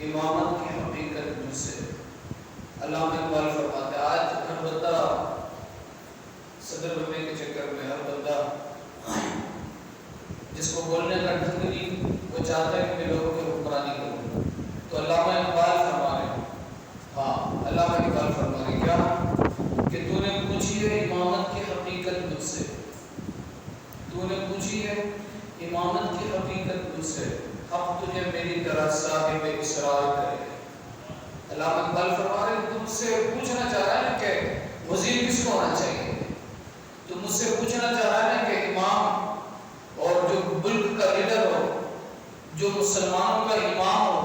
امامت کی حقیقت مجھ سے. علامہ اقبال فرماتے ہیں آج ہر بندہ صدر بننے کے چکر میں، ہر بندہ جس کو بولنے کا ڈھنگ نہیں، وہ چاہتا ہے کہ میں لوگوں کی حکمرانی کروں. تو علامہ اقبال فرما رہے ہیں، ہاں علامہ اقبال فرما رہے ہیں کیا کہ تو نے پوچھی ہے امامت کی حقیقت مجھ سے، تو نے پوچھی ہے امامت کی حقیقت مجھ سے، اب تجھے میری طرح صاحب اسرار کرے. علامہ اقبال فرما رہے ہیں تم سے پوچھنا چاہ رہا ہے نا کہ وزیر کس کو ہونا چاہیے، تو مجھ سے پوچھنا چاہ رہا ہے نا کہ امام اور جو ملک کا لیڈر ہو، جو مسلمانوں کا امام ہو،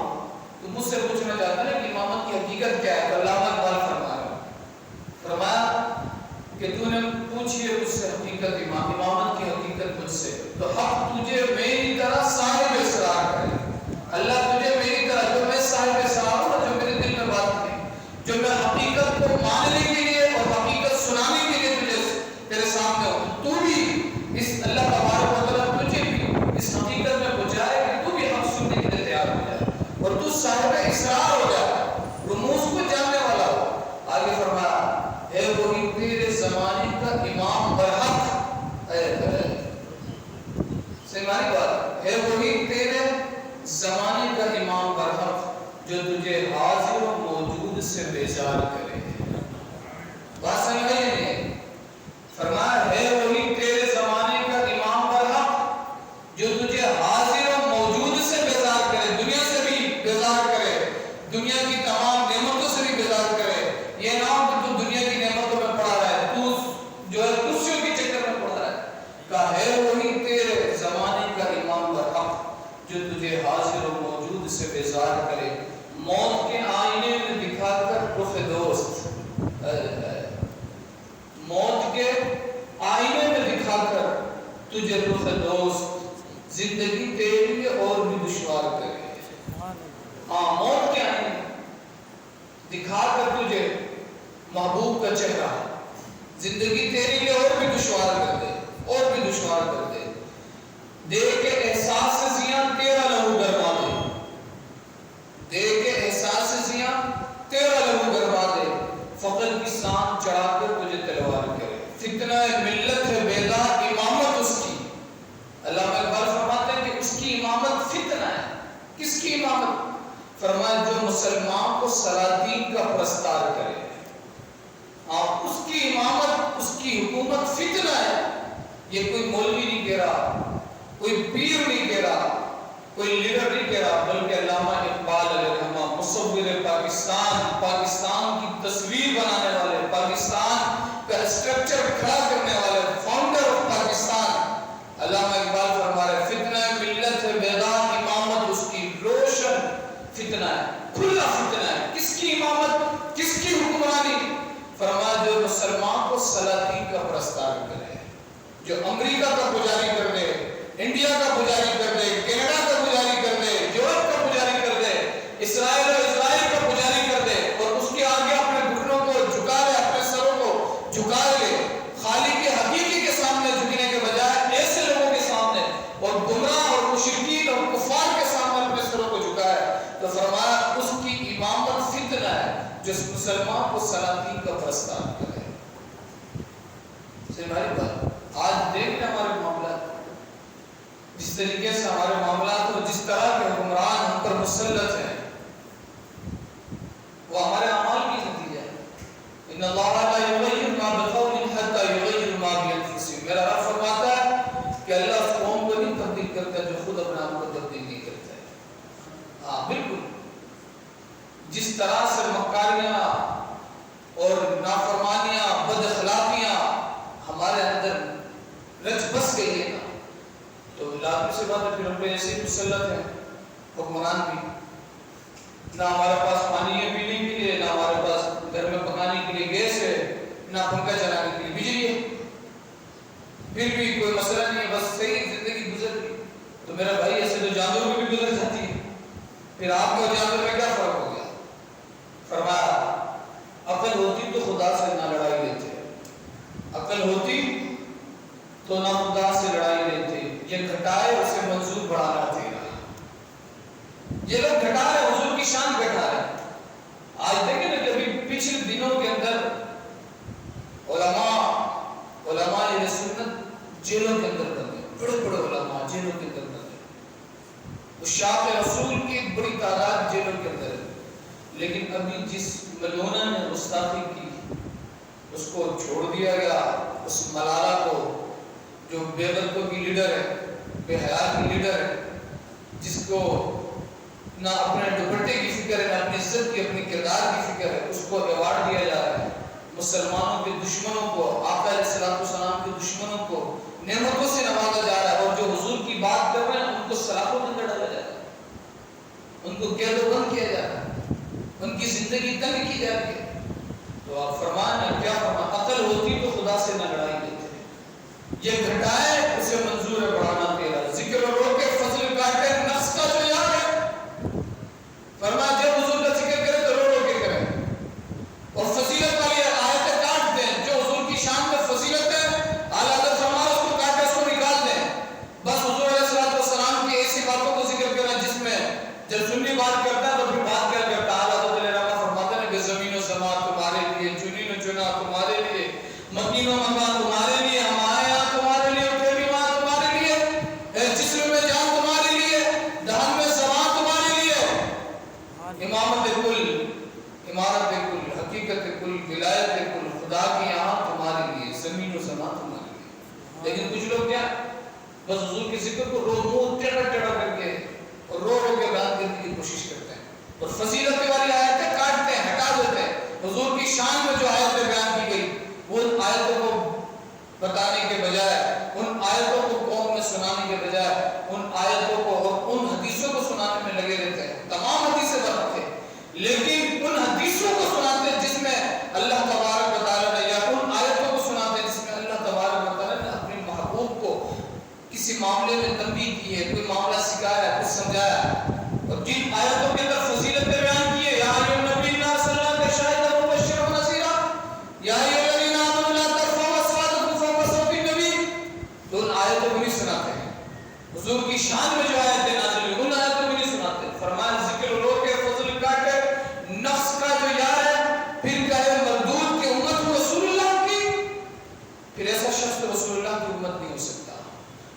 تو مجھ سے پوچھنا چاہتا ہے کہ امامت کی حقیقت کیا ہے. تو علامہ اقبال فرما رہے ہیں، فرمایا کہ تو نے پوچھی ہے مجھ سے حقیقت امامت کی حقیقت مجھ سے، تو حق تجھے میری طرح صاحب اسرار کرے. اللہ تجھے میری طرح، جو میں صاحب اسرار ہوں نا، جو میرے دل میں بات ہے، جو میں حقیقت کو ماننے کے لیے اور حقیقت سنانے کے لیے تجھے تیرے سامنے ہوں، تو بھی اس اللہ تبارک و تعالیٰ تجھے بھی اس حقیقت میں پہنچائے کہ تو بھی حق سننے کے لیے تیار ہو جائے اور تو صاحب اسرار ہو جائے، رموز کو جاننے والا ہو. آگے فرمایا اے وہی تیرے زمانے کا امام برحق، سیمانی بات ہے، وہی تیرے زمانے کا امام برحق جو تجھے حاضر و موجود سے بیزار کرے. بات سمجھ نہیں؟ فرمایا ہے وہی تیرے زمانے کا امام برحق جو تجھے حاضر و موجود سے بیزار کرے، دنیا سے بھی بیزار کرے، دنیا کی تمام نعمتوں سے بھی بیزار کرے. یہ نہ ہو کہ تو دنیا کی نعمتوں میں پڑا رہا ہے، تو جو ہے کرسیوں کے چکر میں پڑا رہا ہے. کہا ہے وہی تیرے زمانے کا امام برحق جو تجھے حاضر و موجود سے بیزار کرے، موت کے آئینے میں دکھا کر رخ دوست، موت کے آئینے میں دکھا کر تجھے رخ دوست، زندگی تیرے لیے اور بھی دشوار کرے. ہاں موت کے آئینے میں دکھا کر تجھے محبوب کا چہرہ، زندگی تیرے لیے اور بھی دشوار کر دے، اور بھی دشوار کر دے. دے کے احساس سے زیاں تیرا لہو گرما دے، دے کے احساس سے زیاں تیرا لہو گرما دے، فقر کی سان چڑھا کر تجھے تلوار کرے. فتنہ ملت ہے بیدار امامت اس کی. علامہ اقبال فرماتے ہیں کہ اس کی امامت فتنہ ہے. کس کی امامت؟ فرمایا جو مسلمان کو سلاطین کا پرستار کرے. آپ اس کی امامت، اس کی حکومت فتنہ ہے. یہ کوئی مولوی نہیں کہہ رہا، کوئی پیر نہیں کہہ رہا، کوئی لیڈر نہیں کہہ رہا، بلکہ علامہ اقبال علیہ الرحمہ، مصور پاکستان، پاکستان کی تصویر بنانے والے، پاکستان کا اسٹرکچر کھڑا کرنے والے، فاؤنڈر آف پاکستان، علامہ اقبال فرما رہے فتنہ ملت ہے بیدار امامت اس کی روشن فتنہ ہے، کھلا فتنہ ہے. کس کی امامت، کس کی حکمرانی؟ فرمایا جو مسلمان کو سلاطین کا پرستار کرے، جو امریکہ کا پجاری کر دے، انڈیا کا پجاری کر دے، کینیڈا کا پجاری کر دے، یورپ کا پجاری کر دے، اسرائیل کا پجاری کر دے، اور اس کے آگے اپنے گھٹنوں کو جھکا لے، اپنے سروں کو جھکا لے، خالق کے حقیقی کے سامنے جھکنے کے بجائے ایسے لوگوں کے سامنے اور گمراہ اور مشرکین اور کفار کے سامنے اپنے سروں کو جھکائے، تو فرمایا اس کی امامت فتنہ ہے جو مسلمان کو سلاطین کا پرستار کرے. بھائی بات آج دیکھ رہے ہمارے معاملات، جس طریقے سے ہمارے معاملات اور جس طرح کے حکمران ہم پر مسلط ہیں، وہ ہمارے اعمال کی نتیجہ ہے. ان اللہ لا یغیر ما بقوم حتی یغیر ما بانفسهم. میرا رب فرماتا ہے کہ اللہ اس قوم کو نہیں تبدیل کرتا جو خود اپنے آپ کو تبدیل نہیں کرتا ہے. ہاں بالکل، جس طرح سے مکاریاں اور نافرمانیاں، بد اخلاقیاں ہمارے اندر رچ بس گئی ہے نا، تو لازمی سی بات ہے پھر ہم پہ ایسے مسلط ہیں حکمران بھی. نہ ہمارے پاس پانی ہے پینے کے لیے، نہ ہمارے پاس گھر میں پکانے کے لیے گیس ہے، نہ پنکھا چلانے کے لیے بجلی ہے، پھر بھی کوئی مسئلہ نہیں ہے، بس صحیح زندگی گزر گئی. تو میرا بھائی ایسے تو جانوروں میں بھی گزر جاتی ہے، پھر آپ کو جانور میں کیا فرق ہو گیا؟ فرمایا عقل ہوتی تو خدا سے نہ لڑائی لیتے، عقل ہوتی تو نہ خدا سے لڑائی لیتے. یہ گھٹائے اسے منظور بڑھانا تیرا. یہ لوگ گھٹا رہے، حضور کی شان لیکن ابھی جس ملونہ نے گستاخی کی اس کو چھوڑ دیا گیا، اس ملالہ کو جو بے غیرتوں کی لیڈر ہے، بے حیا کی لیڈر ہے، جس کو نہ اپنے دوپٹے کی فکر ہے، نہ اپنی عزت کی، اپنی کردار کی فکر ہے، اس کو ایوارڈ دیا جا رہا ہے۔ مسلمانوں کے دشمنوں کو، آقا علیہ السلام کے دشمنوں کو نعمتوں سے نوازا جا رہا ہے، اور جو حضور کی بات کر رہے ہیں ان کو سلاخوں کے اندر ڈالا جا رہا ہے، ان کو قید و بند کیا جا رہا ہے، ان کی زندگی تنگ کی جا رہی ہے۔ تو آپ فرمائیں کیا فرمائیں، عقل ہوتی تو خدا سے نہ لڑائی دیتے، یہ گھٹائے اسے منظور ہے بڑھانا تیرا، ذکر و روکے فضل کاٹے نفس کا جو یار ہے۔ فرمایا جب حضور کا ذکر کرے تو رو رو کے کرے، اور فضیلت والی آیتیں کاٹ دیں، جو حضور کی شان میں فضیلت ہے اعلیٰ حضرت فرمایا اس کو کاٹے، اس کو نکال دیں، بس حضور علیہ السلام کی ایسی باتوں کو ذکر کریں جس میں جب سنی بات کرتا ہے تو پھر بات کیا کرتا ہے۔ اعلیٰ حضرت علیہ رحمہ فرماتے ہیں کہ زمین و سماء تمہارے لیے، چنین و چنا تمہارے لیے، مکین و مکان تمہارے لیے، ہمارے یہاں تمہارے لیے، تیری ماں تمہارے لیے، جسم میں جان تمہارے لیے، دہن میں زبان تمہارے لیے، امامت کل، امارت کل، حقیقت کل، ولایت کل، خدا کی یہاں تمہارے لیے، زمین و زمان تمہارے لیے۔ لیکن کچھ لوگ کیا بس حضور کے ذکر کو منہ ٹیڑھا ٹیڑھا کر کے اور رو رو کے بیان کرنے کی کوشش کرتے ہیں، اور فضیلت والی آیتیں کاٹتے ہیں، ہٹا دیتے ہیں۔ حضور کی شان میں جو آیتیں بیان کی گئی وہ ان آیتوں کو بتانے کے بجائے، ان آیتوں کو قوم میں سنانے کے بجائے، ان آیتوں کو اور ان حدیثوں کو سنانے میں لگے رہتے ہیں۔ تمام حدیثیں بناتے ہیں لیکن ان حدیثوں کو سناتے ہیں جس میں اللہ تبارک و تعالیٰ نے، یا ان آیتوں کو سناتے ہیں جس میں اللہ تبارک و تعالیٰ نے اپنے محبوب کو کسی معاملے میں تنبیہ کی ہے، کوئی معاملہ سکھایا ہے، کچھ سمجھایا ہے، اور جن آیتوں کے اندر فضیلتیں بیان کی ہے، یا ایھا النبی صلی اللہ علیہ وسلم شاہدا مبشرا ونذیرا، یا ایھا الذین آمنوا لا ترفعوا اصواتکم فوق صوت النبی، تو ان آیتوں کو نہیں سناتے ہیں۔ حضور کی شان میں جو آیتیں نازل ہوئی ان آیتوں کو نہیں سناتے۔ فرمایا ذکر و روکے فضل کاٹے نفس کا جو یار ہے، پھر کہے مردود کی امت کو رسول اللہ کی، پھر ایسا شخص تو رسول اللہ کی امت نہیں ہو سکتا۔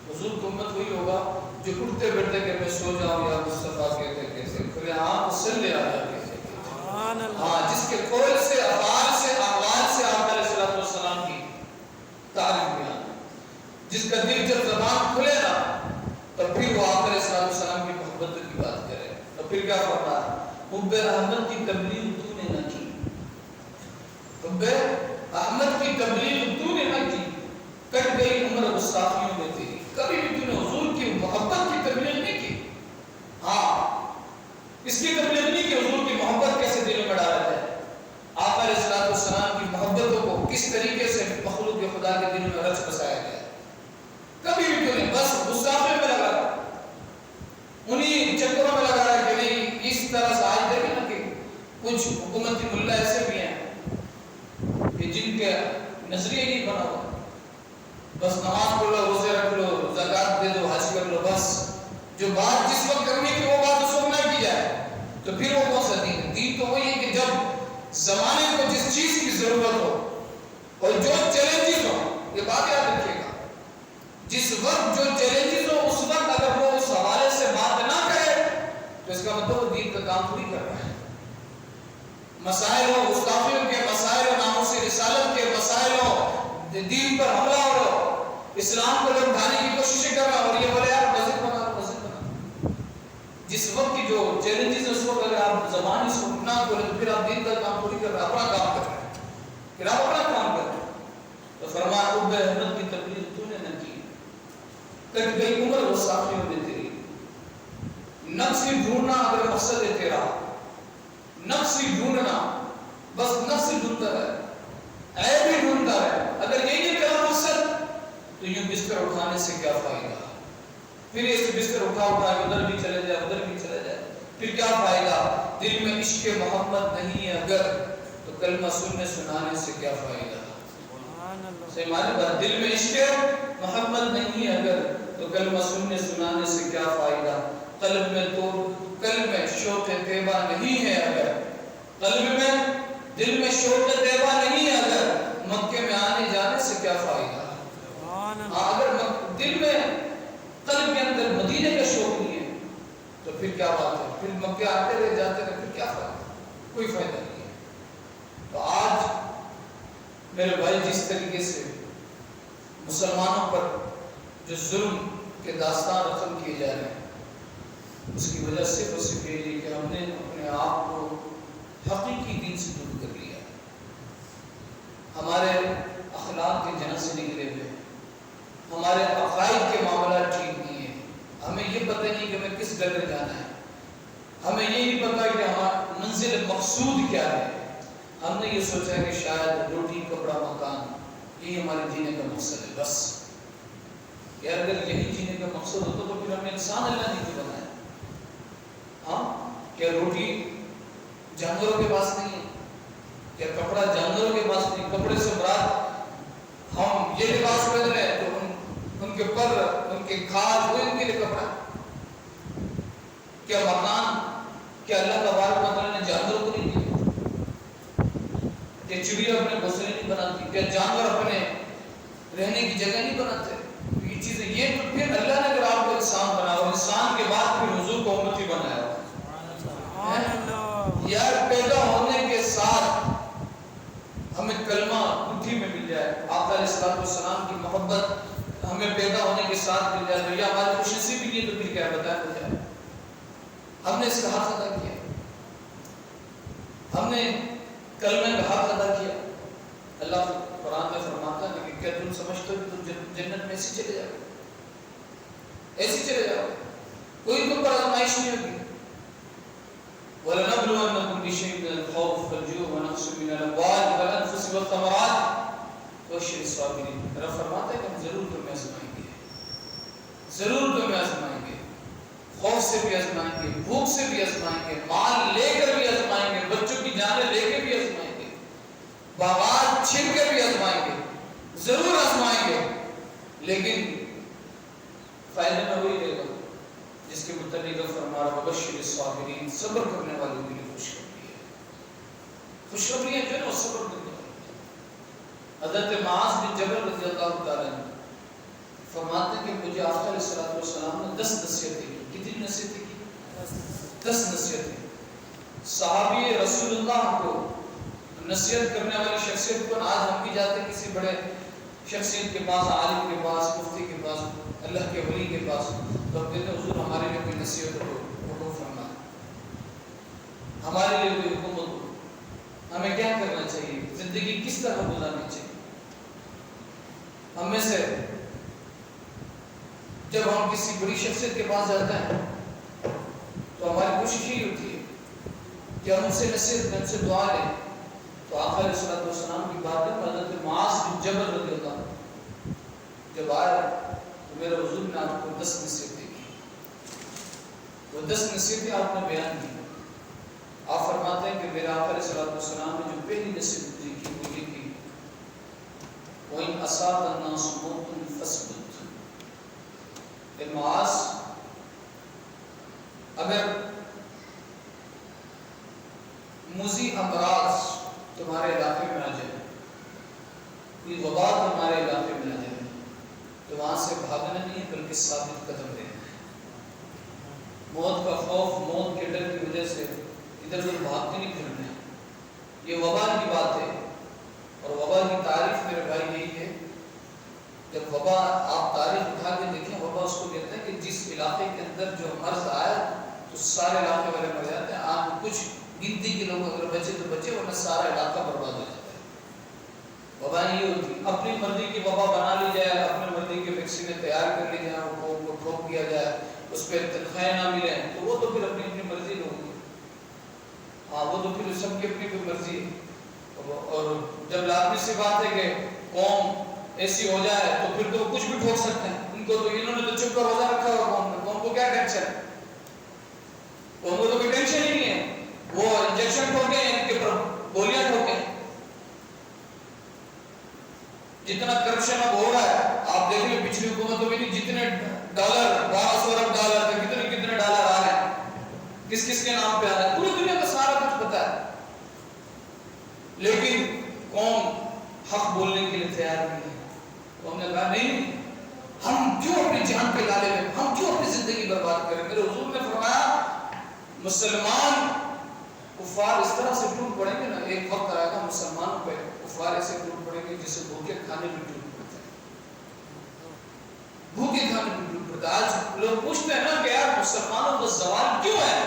حضور کی امت وہی ہوگا جو اٹھتے بیٹھتے کہ میں سو جاؤں یا مصطفیٰ کہتے کیسے، پھر ہاں صلی اللہ کہتے ہاں، جس کے قول سے، افعال سے، اقوال سے آپ علیہ السلام کی تعریف بیان، جس کا دل جب زبان کھلے نا تو پھر وہ آپ علیہ السلام کی محبت کی بات کرے، تو پھر کیا فرمایا، حب احمد کی تبلیغ تو نے نہ کی، حب احمد کی تبلیغ تو نے نہ کی، کٹ گئی عمر گستاخیوں میں تیری، کبھی بھی تو نے حضور کی محبت کی تبلیغ نہیں کی۔ ہاں، اس کی تبلیغ نہیں کہ حضور کی محبت کیسے دل میں ڈالا جائے، آقا علیہ السلام کی محبتوں کو کس طریقے سے مخلوق خدا کے دل میں رچ بسایا جائے، کبھی بھی تو نہیں، بس گستاخیوں میں لگا رہا، انہی چکروں میں لگا رہا کہ نہیں، اس طرح سے آج دیکھیں نا کہ کچھ حکومتی ملا ایسے بھی ہیں کہ جن کے نظریہ ہی بنا ہوا، بس نماز پڑھ لو، روزے رکھ لو، زکات دے دو، حج کر لو، بس جو بات جس وقت کرنی تھی وہ بات اس وقت نہ کی جائے، تو پھر وہ کون سا دین ہے؟ دین تو وہی ہے کہ جب زمانے کو جس چیز کی ضرورت ہو اور جو چیلنجز ہو، یہ بات یاد رکھیے گا، جس وقت جو چیلنجز ہو اس وقت اگر وہ اس حوالے سے بات نہ کرے تو اس کا مطلب وہ دین کا کام پوری کر رہا ہے۔ مسائل ہو، گستاخیوں کے مسائل ہو، ناموس رسالت کے مسائل ہو، دین پر حملہ ہو رہا ہو، اسلام کو لوگ ڈھانے کی کوششیں کر رہا اور یہ بولے یار مسجد بنا، مسجد بنا، جس وقت کی جو چیلنجز ہے اس وقت اگر آپ زبان اس کو نہ کھولیں تو پھر آپ دین کا کام پوری کر رہے ہیں، اپنا کام کر رہے ہیں، پھر آپ اپنا کام کر رہے ہیں۔ تو فرمایا حب احمد کی تبلیغ تو نے نہ کی، کٹ گئی عمر گستاخیوں میں تیری، نفس ہی ڈھونڈنا اگر مقصد ہے تیرا، نفس ہی ڈھونڈنا، بس نفس ہی ڈھونڈتا رہے، عیب ہی ڈھونڈتا رہے، اگر یہی ہے تیرا مقصد تو یوں بستر اٹھانے سے کیا فائدہ، پھر اس بستر اٹھا ادھر بھی چلے جائے، ادھر بھی چلے جائے، پھر کیا فائدہ، دل میں عشق محمد نہیں ہے اگر تو کلمہ سننے سنانے سے کیا فائدہ، صحیح معنی بات، دل میں عشق محمد نہیں ہے اگر تو کلمہ سننے سنانے سے کیا فائدہ، قلب میں شوق طیبہ نہیں ہے اگر، قلب میں دل میں شوق طیبہ نہیں ہے اگر، مکے میں آنے جانے سے کیا فائدہ، اگر دل میں قلب کے اندر مدینے کا شوق نہیں ہے تو پھر کیا بات ہے، پھر مکے آتے رہے جاتے رہے، پھر کیا فائدہ، کوئی فائدہ نہیں ہے۔ تو آج میرے بھائی جس طریقے سے مسلمانوں پر جو ظلم کے داستان رقم کیے جا رہے ہیں، اس کی وجہ صرف اور صرف یہ کہ ہم نے اپنے آپ کو حقیقی دین سے دور کر لیا، ہمارے اخلاق کے جناح سے نکلے ہوئے، ہمارے عقائد کے معاملات ٹھیک نہیں ہیں، ہمیں یہ پتہ نہیں کہ ہمیں کس جگہ جانا ہے، ہمیں یہ نہیں پتا کہ ہمارا منزل مقصود کیا ہے۔ ہم نے یہ سوچا کہ شاید روٹی کپڑا مکان یہی ہمارے جینے کا مقصد ہے بس۔ یار اگر یہی جینے کا مقصد ہوتا تو پھر ہمیں انسان اللہ نے کیوں بنایا؟ ہاں، کیا روٹی جانوروں کے پاس نہیں ہے؟ کیا کپڑا جانوروں کے پاس نہیں؟ کپڑے سے مراد ہم یہ لباس پہن رہے ہیں تو ان کے پر ان کے کھال وہ ان کے لیے کپڑا۔ کیا مکان، کیا اللہ تبارک و تعالیٰ نے جانوروں کو نہیں دیا؟ کیا چڑیا اپنے گھونسلے نہیں بناتی؟ کیا جانور اپنے رہنے کی جگہ نہیں بناتے؟ یہ چیزیں، یہ تو پھر اللہ نے اگر آپ کو انسان بنایا اور انسان کے بعد پھر حضور کو امتی بنایا، یار پیدا ہونے کے ساتھ ہمیں کلمہ مٹھی میں مل جائے، آقا علیہ الصلوۃ والسلام کی محبت ہمیں پیدا ہونے کے ساتھ مل جائے، تو یہ ہماری خوش نصیبی نہیں تو پھر کیا بتایا مجھے؟ ہم نے اس کا حق ادا کیا، ہم نے کلمے کا حق ادا کیا۔ اللہ قرآن میں فرماتا ہے کہ کیا تم سمجھتے ہو کہ تم جنت میں ایسے چلے جاؤ، ایسے چلے جاؤ، کوئی تم پر آزمائش نہیں ہوگی۔ وَلَنَبْلُوَنَّكُمْ بِشَيْءٍ مِّنَ الْخَوْفِ وَالْجُوعِ وَنَقْصٍ مِّنَ الْأَمْوَالِ وَالْأَنفُسِ وَالثَّمَرَاتِ وَبَشِّرِ الصَّابِرِينَ۔ رب فرماتا ہے کہ ہم ضرور تمہیں آزمائیں گے، ضرور تمہیں آزمائیں گے، خوف سے بھی آزمائیں گے، بھوک سے بھی آزمائیں گے، مال لے کر بھی آزمائیں گے، بچوں کی جانیں لے کے بھی آزمائیں گے، باغات چھین کر بھی آزمائیں گے، ضرور آزمائیں گے، لیکن فائدہ میں وہی دے گا جس کے متعلق فرما رہا وبشر الصابرین، صبر کرنے والوں کے لیے خوشخبری ہے، خوشخبری ہے جو نا صبر کرنے والے۔ حضرت معاذ بن جبل رضی اللہ تعالیٰ عنہ فرماتے ہیں کہ مجھے آقا علیہ الصلوۃ والسلام نے 10 نصیحتیں کی۔ کتنی نصیحتیں کی؟ 10 نصیحتیں۔ صحابی رسول اللہ کو نصیحت کرنے والی شخصیت کو آج ہم بھی جاتے ہیں کسی بڑے شخصیت کے پاس، عالم کے پاس، مفتی کے پاس، اللہ کے ولی کے پاس، تو ہم کہتے ہیں حضور ہمارے لیے کوئی نصیحت ہو، حکم فرما، ہمارے لیے کوئی حکم ہو، ہمیں کیا کرنا چاہیے، زندگی کس طرح گزارنی چاہیے۔ ہم میں سے جب ہم کسی بڑی شخصیت کے پاس جاتے ہیں تو ہماری کوشش یہ ہوتی ہے کہ ہم ان سے نصیحت لیں، ان سے دعا لیں۔ تو آقا علیہ الصلوۃ والسلام کی بات ہے، حضرت معاذ بن جبل رضی اللہ عنہ جب آئے تو میرے حضور نے آپ کو 10 نصیحتیں کی، وہ 10 نصیحتیں آپ نے بیان کی۔ آپ فرماتے ہیں کہ میرے آقا علیہ الصلوۃ والسلام نے جو پہلی نصیحت مجھے کی وہ یہ کی، وَإِنْ أَصَابَ النَّاسُ مَوْتٌ فَاصْبِرْ۔ اے معاذ، اگر موذی امراض تمہارے علاقے میں آ جائے، کوئی وبا تمہارے علاقے میں آ جائے، تو وہاں سے بھاگنا نہیں بلکہ ثابت قدم رہنا ہے۔ موت کا خوف، موت کے ڈر کی وجہ سے ادھر ادھر بھاگ کے نہیں پھرنا ہے، یہ وبا کی بات ہے۔ اور وبا کی تعریف میرے بھائی یہی ہے، جب وبا آپ تاریخ اٹھا کے دیکھیں، وبا اس کو کہتے ہیں کہ جس علاقے کے اندر جو مرض آیا تو سارے علاقے والے مر جاتے ہیں، آپ کچھ گنتی کے لوگ اگر بچے تو بچے، ورنہ سارا علاقہ برباد ہو جاتا ہے۔ وبا نہیں ہوتی، اپنی مرضی کی وبا بنا لی جائے، اپنی مرضی کے ویکسینیں تیار کر لی جائیں، قوم کو ٹھوک دیا جائے، اس پہ تنخواہیں نہ ملیں، تو وہ تو پھر اپنی اپنی مرضی ہوگی، ہاں وہ تو پھر سب کی اپنی کوئی مرضی ہے۔ اور جب لازمی سی بات ہے کہ قوم ایسی ہو جائے تو پھر تو کچھ بھی ٹھوک سکتے ہیں، ان کو تو انہوں نے تو چپ کر روزہ رکھا ہوا، قوم میں، قوم کو کیا ٹینشن ہے، قوم کو تو کوئی ٹینشن ہی نہیں ہے، وہ انجیکشن ٹھوکے ہیں، ان کے پر گولیاں ٹھوکے ہیں۔ جتنا کرپشن اب ہو رہا ہے آپ دیکھ لیں، پچھلی حکومتوں میں جتنے ڈالر، 1200 ارب ڈالر تھے، کتنے ڈالر آ رہے ہیں، کس کس کے نام پہ آ رہا ہے، پوری دنیا کا سارا کچھ پتا ہے، لیکن قوم حق بولنے کے لیے تیار نہیں ہے۔ تو ہم نے کہا نہیں، ہم کیوں اپنی جان پہ لالے میں، ہم کیوں اپنی زندگی برباد کریں۔ میرے حضور نے فرمایا مسلمان کفار اس طرح سے ٹوٹ پڑیں گے نا، ایک وقت آئے گا مسلمانوں پہ کفار ایسے ٹوٹ پڑیں گے جسے بھوکے کھانے میں ٹوٹ پڑتے ہیں، بھوکے کھانے میں ٹوٹ پڑتا ہے۔ آج لوگ پوچھتے ہیں نا کہ یار مسلمانوں کا زوال کیوں ہے،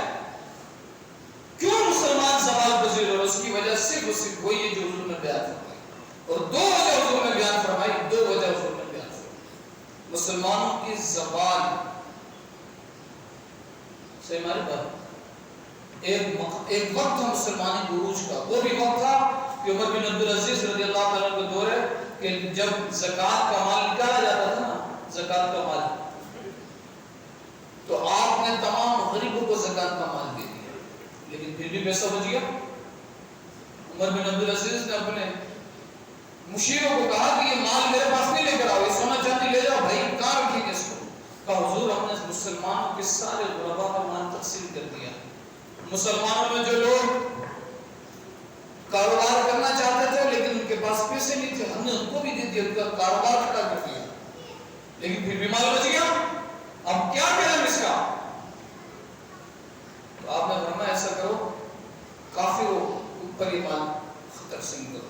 کیوں مسلمان زوال پذیر ہو؟ اس کی وجہ صرف اور صرف وہی ہے جو حضور نے بیان فرمائی، اور دو وجہ حضور نے بیان فرمائی، دو وجہ حضور نے بیان فرمائی مسلمانوں کی زوال سے۔ ہماری بات ایک وقت تھا مسلمانی عروج کا، وہ بھی وقت تھا کہ عمر بن عبدالعزیز رضی اللہ تعالیٰ کا دور ہے کہ جب زکوٰۃ کا مال نکالا جاتا تھا نا، زکوٰۃ کا مال، تو آپ نے تمام غریبوں کو زکوٰۃ کا مال دے دیا، لیکن پھر بھی پیسہ بچ گیا۔ عمر بن عبدالعزیز نے اپنے مشیروں کو کہا کہ یہ مال میرے پاس نہیں لے کر آؤ، یہ سونا چاندی لے جاؤ، بھائی کہاں رکھیں گے اس کو؟ کہا حضور ہم نے مسلمانوں کے سارے غرباء کا مال تقسیم کر دیا، مسلمانوں میں جو لوگ کاروبار کرنا چاہتے تھے لیکن ان کے پاس پیسے نہیں تھے، ہم نے ان کو بھی دے دیا، ان کا کاروبار کھڑا کر دیا، لیکن پھر بھی مال بچ گیا۔ اب کیا کریں اس کا؟ تو آپ نے فرمایا ایسا کرو، کافروں اوپر یہ مال تقسیم کرو،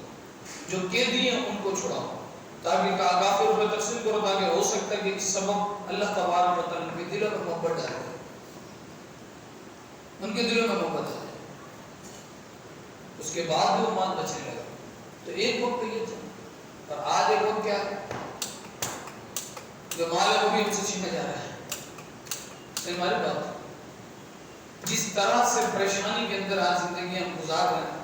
جو قیدی ہیں ان کو چھڑاؤ، تاکہ کافروں پر تقسیم کرو، تاکہ ہو سکتا ہے کہ اس سبب اللہ تبارک و تعالیٰ کے دلوں میں محبت ڈالے، ان کے دلوں میں محبت ڈالے، اس کے بعد وہ مال بچنے لگا۔ تو ایک وقت یہ تھا، اور آج ایک وقت کیا ہے؟ جو مال ہے وہ بھی ہم سے چھینا جا رہا ہے۔ ہماری بات جس طرح سے پریشانی کے اندر آج زندگی ہم گزار رہے ہیں،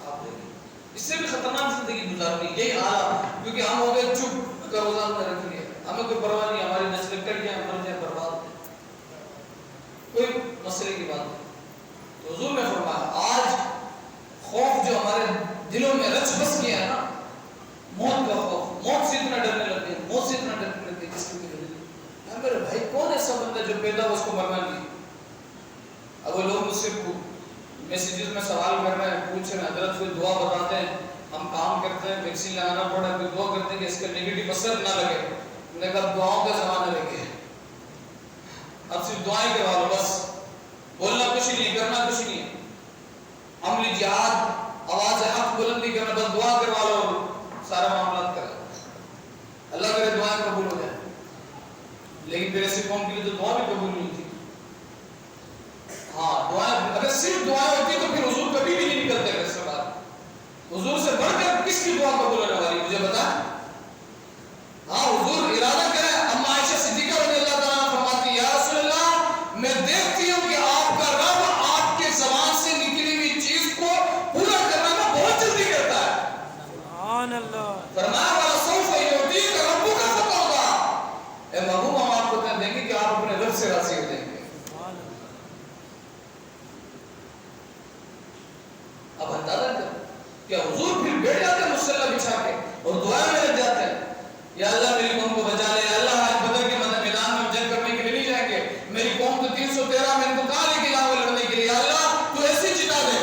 آپ دیکھیں اس سے بھی خطرناک زندگی گزارنی یہی حال ہے، کیونکہ ہم ہو گئے چپ کا روزانہ میں رکھ لیا، ہمیں کوئی پرواہ نہیں، ہماری نسل کٹ جائے، مر جائے، برباد ہو جائے، کوئی مسئلے کی بات نہیں۔ تو حضور نے فرمایا آج خوف جو ہمارے دلوں میں رچ بس گیا ہے نا، موت کا خوف، موت سے اتنا ڈرنے لگے، موت سے اتنا ڈرنے لگے جس کی میرے بھائی کون ایسا بندہ جو پیدا ہو اس کو مرنا نہیں؟ اب وہ لوگ مجھ سے میسیجز میں سوال کر رہے ہیں، پوچھ رہے ہیں حضرت کوئی دعا بتاتے ہیں، ہم کام کرتے ہیں، ویکسین لگانا پڑا ہے، کوئی دعا کرتے ہیں کہ اس کا نیگیٹو اثر نہ لگے۔ میں نے کہا دعاؤں کا زمانہ رہ گیا ہے، اب صرف دعائیں کروا لو، بس بولنا کچھ نہیں، کرنا کچھ نہیں، عملی جہاد، آواز حق بلند نہیں کرنا، بس دعا کروا لو، سارا معاملات کرا، اللہ کرے دعائیں قبول ہو جائیں۔ لیکن پھر ایسی قوم کے لیے تو دعا بھی قبول نہیں تھی۔ ہاں دعائیں، اگر صرف دعائیں ہوتی تو پھر حضور کبھی بھی نہیں نکلتے گھر سے باہر۔ حضور سے بڑھ کر کس کی دعا قبول ہونے والی مجھے بتا؟ ہاں حضور ارادہ کریں، اما عائشہ صدیقہ رضی اللہ تعالیٰ فرماتی یا رسول اللہ میں دیکھتی ہوں کہ آپ کا رب آپ کے زبان سے نکلی ہوئی چیز کو پورا کرنے میں بہت جلدی کرتا ہے۔ سبحان اللہ۔ فرمایا وَلَسَوْفَ يُعْطِيكَ رَبُّكَ فَتَرْضَىٰ، اے محبوب ہم آپ کو دیں گے کہ آپ اپنے رب سے راضی ہو جائیں گے۔ اب اندازہ کرو کہ حضور پھر بیٹھ جاتے ہیں مصلی بچھا کے اور دعائیں میں لگ جاتے ہیں، یا اللہ میری قوم کو بچا لے، یا اللہ آج بدر کے میدان میں جنگ کرنے کے لیے نہیں جائیں گے، میری قوم تو 313 میں ان کو کہاں لے کے جاؤ لڑنے کے لیے، یا اللہ تو ایسی جتا دے۔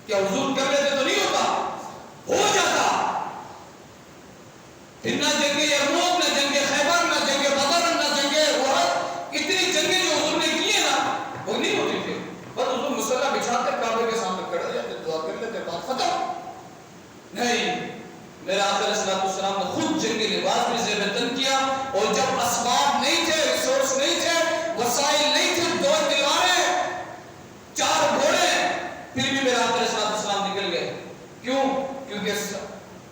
کیا حضور کر لیتے تو نہیں ہوتا؟ ہو جاتا۔ پھر نہ جنگ یرموک، نہ جنگ خیبر، نہ جنگ بدر، نہ جنگ احد، اتنی جنگیں جو حضور نے کی ہیں نا وہ نہیں ہوتی تھی، بس حضور مصلی بچھاتے کعبے کے سامنے کھڑے جاتے، دعا کر لیتے، بات ختم۔ نہیں، میرے آقا علیہ السلام نے خود جنگی لباس میں زیب تن کیا، اور جب اسباب نہیں تھے، ریسورس نہیں تھے، وسائل نہیں تھے، 2 تلواریں، 4 گھوڑے، پھر بھی میرے آقا علیہ السلام نکل گئے۔ کیوں؟ کیونکہ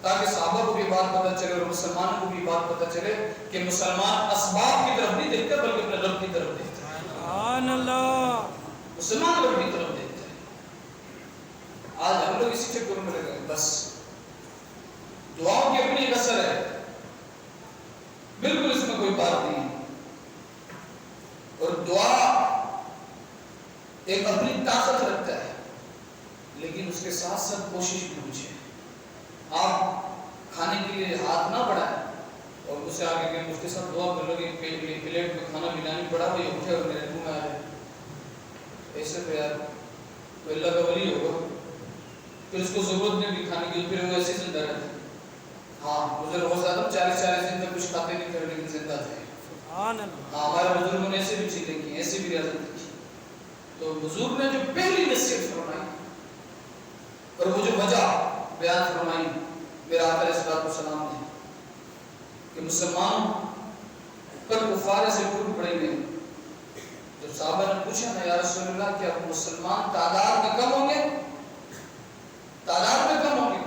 تاکہ صحابہ کو بھی بات پتہ چلے اور مسلمانوں کو بھی بات پتہ چلے کہ مسلمان اسباب کی طرف نہیں دیکھتے بلکہ اپنے رب کی طرف دیکھتے ہیں۔ سبحان اللہ۔ مسلمان رب کی طرف دیکھتے ہیں۔ آج ہم لوگ اسی چکر میں لگے بس دعاؤں کی اپنی ایک اثر ہے، بالکل اس میں کوئی بات نہیں، اور دعا ایک اپنی طاقت رکھتا ہے، لیکن اس کے ساتھ ساتھ کوشش بھی کچھ ہے۔ آپ کھانے کے لیے ہاتھ نہ بڑھائیں اور اسے آگے کہ اس کے ساتھ دعا کر لو کہ پلیٹ میں کھانا ملانی پڑا وہ یہ اٹھے اور میرے منہ میں آ جائے، ایسے تو یار تو اللہ کا ولی ہوگا، پھر اس کو ضرورت نہیں بھی کھانے کی، پھر وہ ایسے زندہ رہتا ہے۔ ہاں بزرگ ہو جاتا 40 دن تک کچھ کھاتے نہیں تھے لیکن زندہ تھے۔ ہاں ہمارے بزرگوں نے ایسے بھی چیزیں کی، ایسے بھی ریاضت کی۔ تو حضور نے جو پہلی نصیحت فرمائی اور وہ جو وجہ بیان فرمائی میرا آقا علیہ الصلوۃ والسلام نے کہ مسلمان پر کفار سے ٹوٹ پڑیں گے. جب صحابہ نے پوچھا نا یا رسول اللہ کیا مسلمان تعداد میں کم ہوں گے؟ تعداد میں کم ہوں گے؟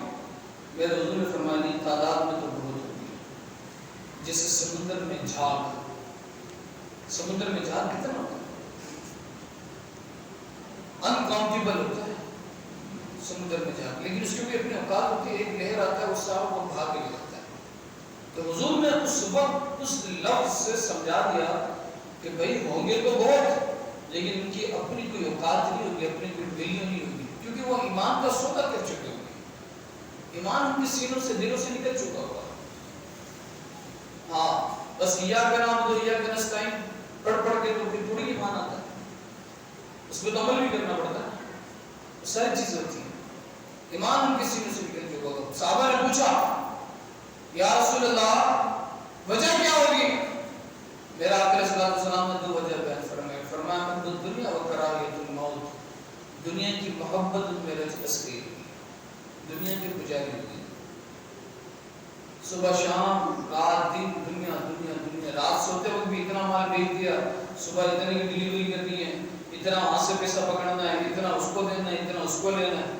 میرے حضور نے فرمایا نہیں، تعداد میں تو بہت ہوگی. جیسے سمندر میں جھاگ، سمندر میں جھاگ کتنا ہوتا ہے؟ انکاؤنٹیبل ہوتا ہے سمندر میں جھاگ، لیکن اس کے بھی اپنے اوقات ہوتی ہے. ایک لہر آتا ہے وہ ساروں کو بھاگ کے لے جاتا ہے. تو حضور نے اس وقت اس لفظ سے سمجھا دیا کہ بھئی ہوں گے تو بہت، لیکن ان کی اپنی کوئی اوقات نہیں ہوگی، اپنی کوئی ویلیو نہیں ہوگی، کیونکہ وہ ایمان کا سودا کر چکے ہوں گے. ایمان ان کے سینوں سے دلوں سے نکل چکا ہوگا. ہاں بس ایاک نعبد و ایاک نستعین پڑھ کے تو پھر تھوڑی ایمان آتا ہے، اس میں تو عمل بھی کرنا پڑتا ہے. ساری چیزیں ہوتی ہیں. ایمان ان کے سینوں سے نکل چکا ہوگا. صحابہ نے پوچھا یا رسول اللہ وجہ کیا ہوگی؟ میرا آقا علیہ الصلوۃ والسلام نے دو وجہ بیان فرمائی. فرمایا حب الدنیا و کراہیۃ الموت، دنیا کی محبت میں رچ بس گئی، دنیا کے پجاری ہوئی. صبح شام رات دن دنیا دنیا دنیا. رات سوتے وقت بھی اتنا مال بھیج دیا، صبح اتنے کی ڈلیوری کرنی ہے، اتنا وہاں سے پیسہ پکڑنا ہے، اتنا اس کو دینا ہے، اتنا اس کو لینا ہے.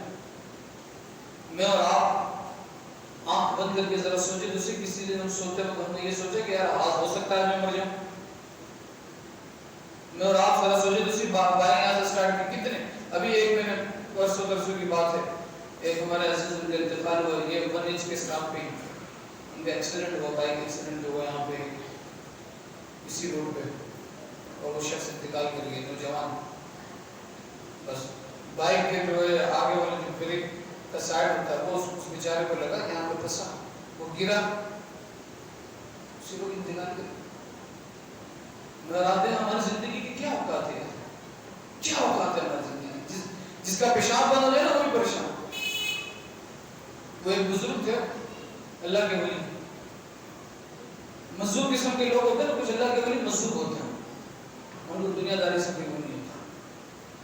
میں اور آپ آنکھ بند کر کے ذرا سوچے دوسرے کسی دن ہم سوتے وقت ہم نے یہ سوچا کہ یار آج ہو سکتا ہے میں مر جاؤں. میں اور آپ ذرا سوچے دوسری بائیں یہاں سے سٹارٹ کی کتنے ابھی ایک مہینے پرسوں کی بات ہے، ایک ہمارے عزیز ان کا انتقال ہوا. یہ 1 انچ کے اسٹاف پہ ان کا ایکسیڈنٹ ہوا، بائک ایکسیڈنٹ جو ہوا یہاں پہ اسی روڈ پہ، اور وہ شخص انتقال کر گئے نوجوان. بس بائک کے جو ہے آگے والے جو بریک کا سائڈ ہوتا ہے وہ اس بیچارے کو لگا یہاں پہ پھنسا، وہ گرا، اسی لوگ انتقال کر. مراد ہماری زندگی کی کیا اوقات ہے؟ کیا اوقات ہے ہماری زندگی؟ جس کا پیشاب بند ہو جائے نا وہ بھی پریشان. وہ ایک بزرگ تھے اللہ کے ولی، مزدور قسم کے لوگ ہوتے ہیں، کچھ اللہ کے ولی مزدور ہوتے ہیں، ان کو دنیا داری سے کوئی نہیں ہوتا.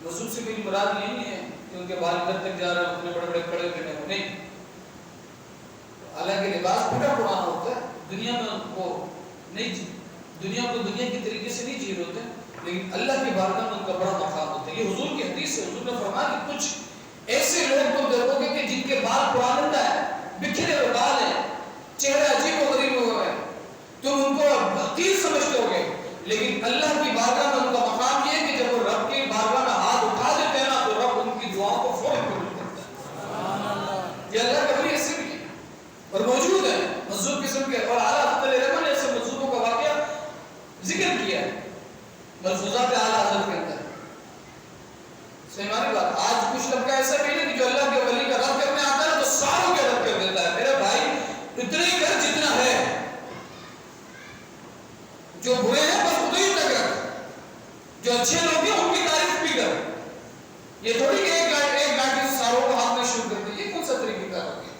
مزدور سے میری مراد یہ نہیں ہے کہ ان کے بال گھر تک جا رہے ہیں، اتنے بڑے بڑے کھڑے ہوئے ہیں، نہیں. حالانکہ لباس پھٹا پرانا ہوتا ہے، دنیا میں وہ نہیں، دنیا کو دنیا کی طریقے سے نہیں جی رہے ہوتے، لیکن اللہ کی بارگاہ میں ان کا بڑا مقام ہوتا ہے. یہ حضور کی حدیث ہے. حضور نے فرمایا کہ کچھ ایسے لوگ تم دیکھو گے کہ جن کے بال پرانا ہے، بکھرے ہوئے بال ہیں، چہرہ عجیب و غریب ہوا ہے، تم ان کو حقیر سمجھتے ہوگے، لیکن اللہ کی بارگاہ میں ان کا مقام یہ ہے کہ جب وہ رب کی بارگاہ میں ہاتھ اٹھا دیتے ہیں نا تو رب ان کی دعاؤں کو فوراً قبول کرتا ہے. یہ اللہ کا ولی ایسے بھی ہے اور موجود ہے مزدور قسم کے. اور اعلیٰ حضرت علیہ رحمہ نے ایسے مزدوروں کا واقعہ ذکر کیا ہے ملفوظات اعلیٰ حضرت کے اندر. صحیح ہماری بات. آج کچھ طبقہ ایسا بھی نہیں کہ جو اللہ کے ولی کا رد کرنے آتا ہے تو ساروں کے رد کر دیتا ہے. میرے بھائی اتنے ہی کر جتنا ہے، جو برے ہیں بس اتنے ہی تک رکھ، جو اچھے لوگ ہیں ان کی تعریف بھی کر. یہ تھوڑی کہ ایک لاٹھی سے ساروں کو ہاتھ میں شروع کر دیں، یہ کون سا طریقہ کار ہے؟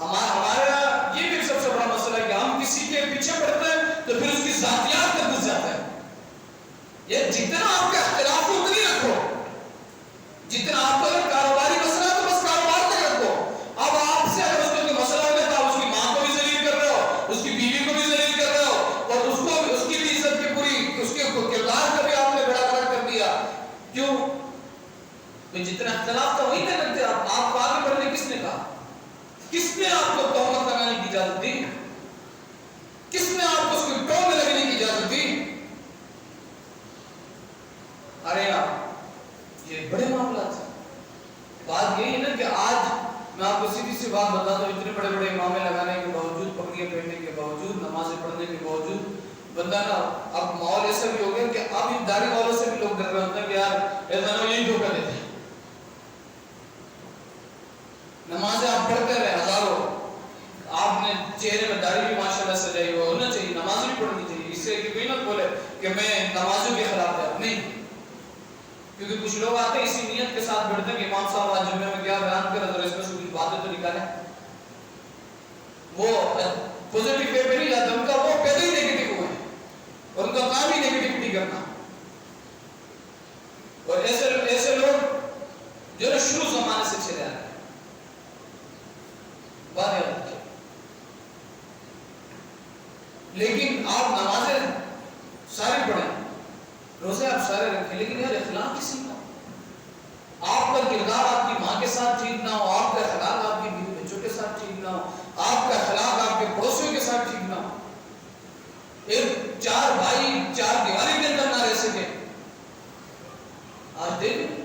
ہمارا یہ بھی سب سے بڑا مسئلہ ہے کہ ہم کسی کے پیچھے پڑتے ہیں تو پھر اس کی ذاتیات میں گھس جاتا ہے. یہ جتنا آپ کا اختلاف ہو اتنی رکھو، جتنا آپ کا کاروباری مسئلہ ہے تو بس کاروبار تک رکھو. اب آپ سے اگر اس کو کوئی مسئلہ ہو گیا تو آپ اس کی ماں کو بھی ذلیل کر رہے ہو، اس کی بیوی کو بھی ذلیل کر رہے ہو، اور اس کو اس کی بھی عزت کی پوری، اس کے کردار کا بھی آپ نے بڑا فرق کر دیا. کیوں؟ تو جتنا اختلاف تھا وہی نہ کرتے. آپ کو آگے بڑھنے کس نے کہا؟ کس نے آپ کو تہمت لگانے کی اجازت دی؟ کس نے آپ کو اس کی ٹو میں لگنے کی اجازت دی؟ ارے آپ یہ بڑے معاملات ہیں. بات یہی ہے نا کہ آج میں آپ کو سیدھی سی بات بتاتا ہوں، اتنے بڑے بڑے امامے لگانے کے باوجود، پگڑیاں پہننے کے باوجود، نمازیں پڑھنے کے باوجود بندہ نا اب ماحول ایسا بھی ہو گیا کہ اب ان داڑھی والوں سے بھی لوگ ڈر رہے ہوتے ہیں کہ یار ایسا نہ یہی دھوکہ دیتے ہیں. نمازیں آپ پڑھتے رہے ہزاروں، آپ نے چہرے میں داڑھی بھی ماشاءاللہ سجائی ہوا ہونا چاہیے، نماز بھی پڑھنی چاہیے. اس سے کہ کوئی نہ بولے کہ میں نمازوں کے خلاف ہے، نہیں. کیونکہ کچھ لوگ آتے ہیں اسی نیت کے ساتھ بیٹھتے ہیں کہ امام صاحب آج جمعے میں کیا بیان کرے تو اس میں سے کچھ باتیں تو نکالیں. وہ پوزیٹیو وے پہ نہیں جاتے، ان کا وہ پہلے ہی نیگیٹو ہوئے ہیں اور ان کا کام ہی نیگیٹیوٹی کرنا. اور جو نا شروع زمانے سے چلے آ رہے ہیں. بات یاد رکھیں. لیکن آپ نمازیں سارے پڑھیں, روزے آپ سارے رکھیں, لیکن یار اخلاق کسی کا, آپ کا کردار آپ کی ماں کے ساتھ ٹھیک نہ ہو, آپ کا اخلاق آپ کی بیوی بچوں کے ساتھ ٹھیک نہ ہو, آپ کا اخلاق آپ کے پڑوسیوں کے ساتھ ٹھیک نہ ہو, ایک چار بھائی چار دیواری کے اندر نہ رہ سکے. آج دیکھ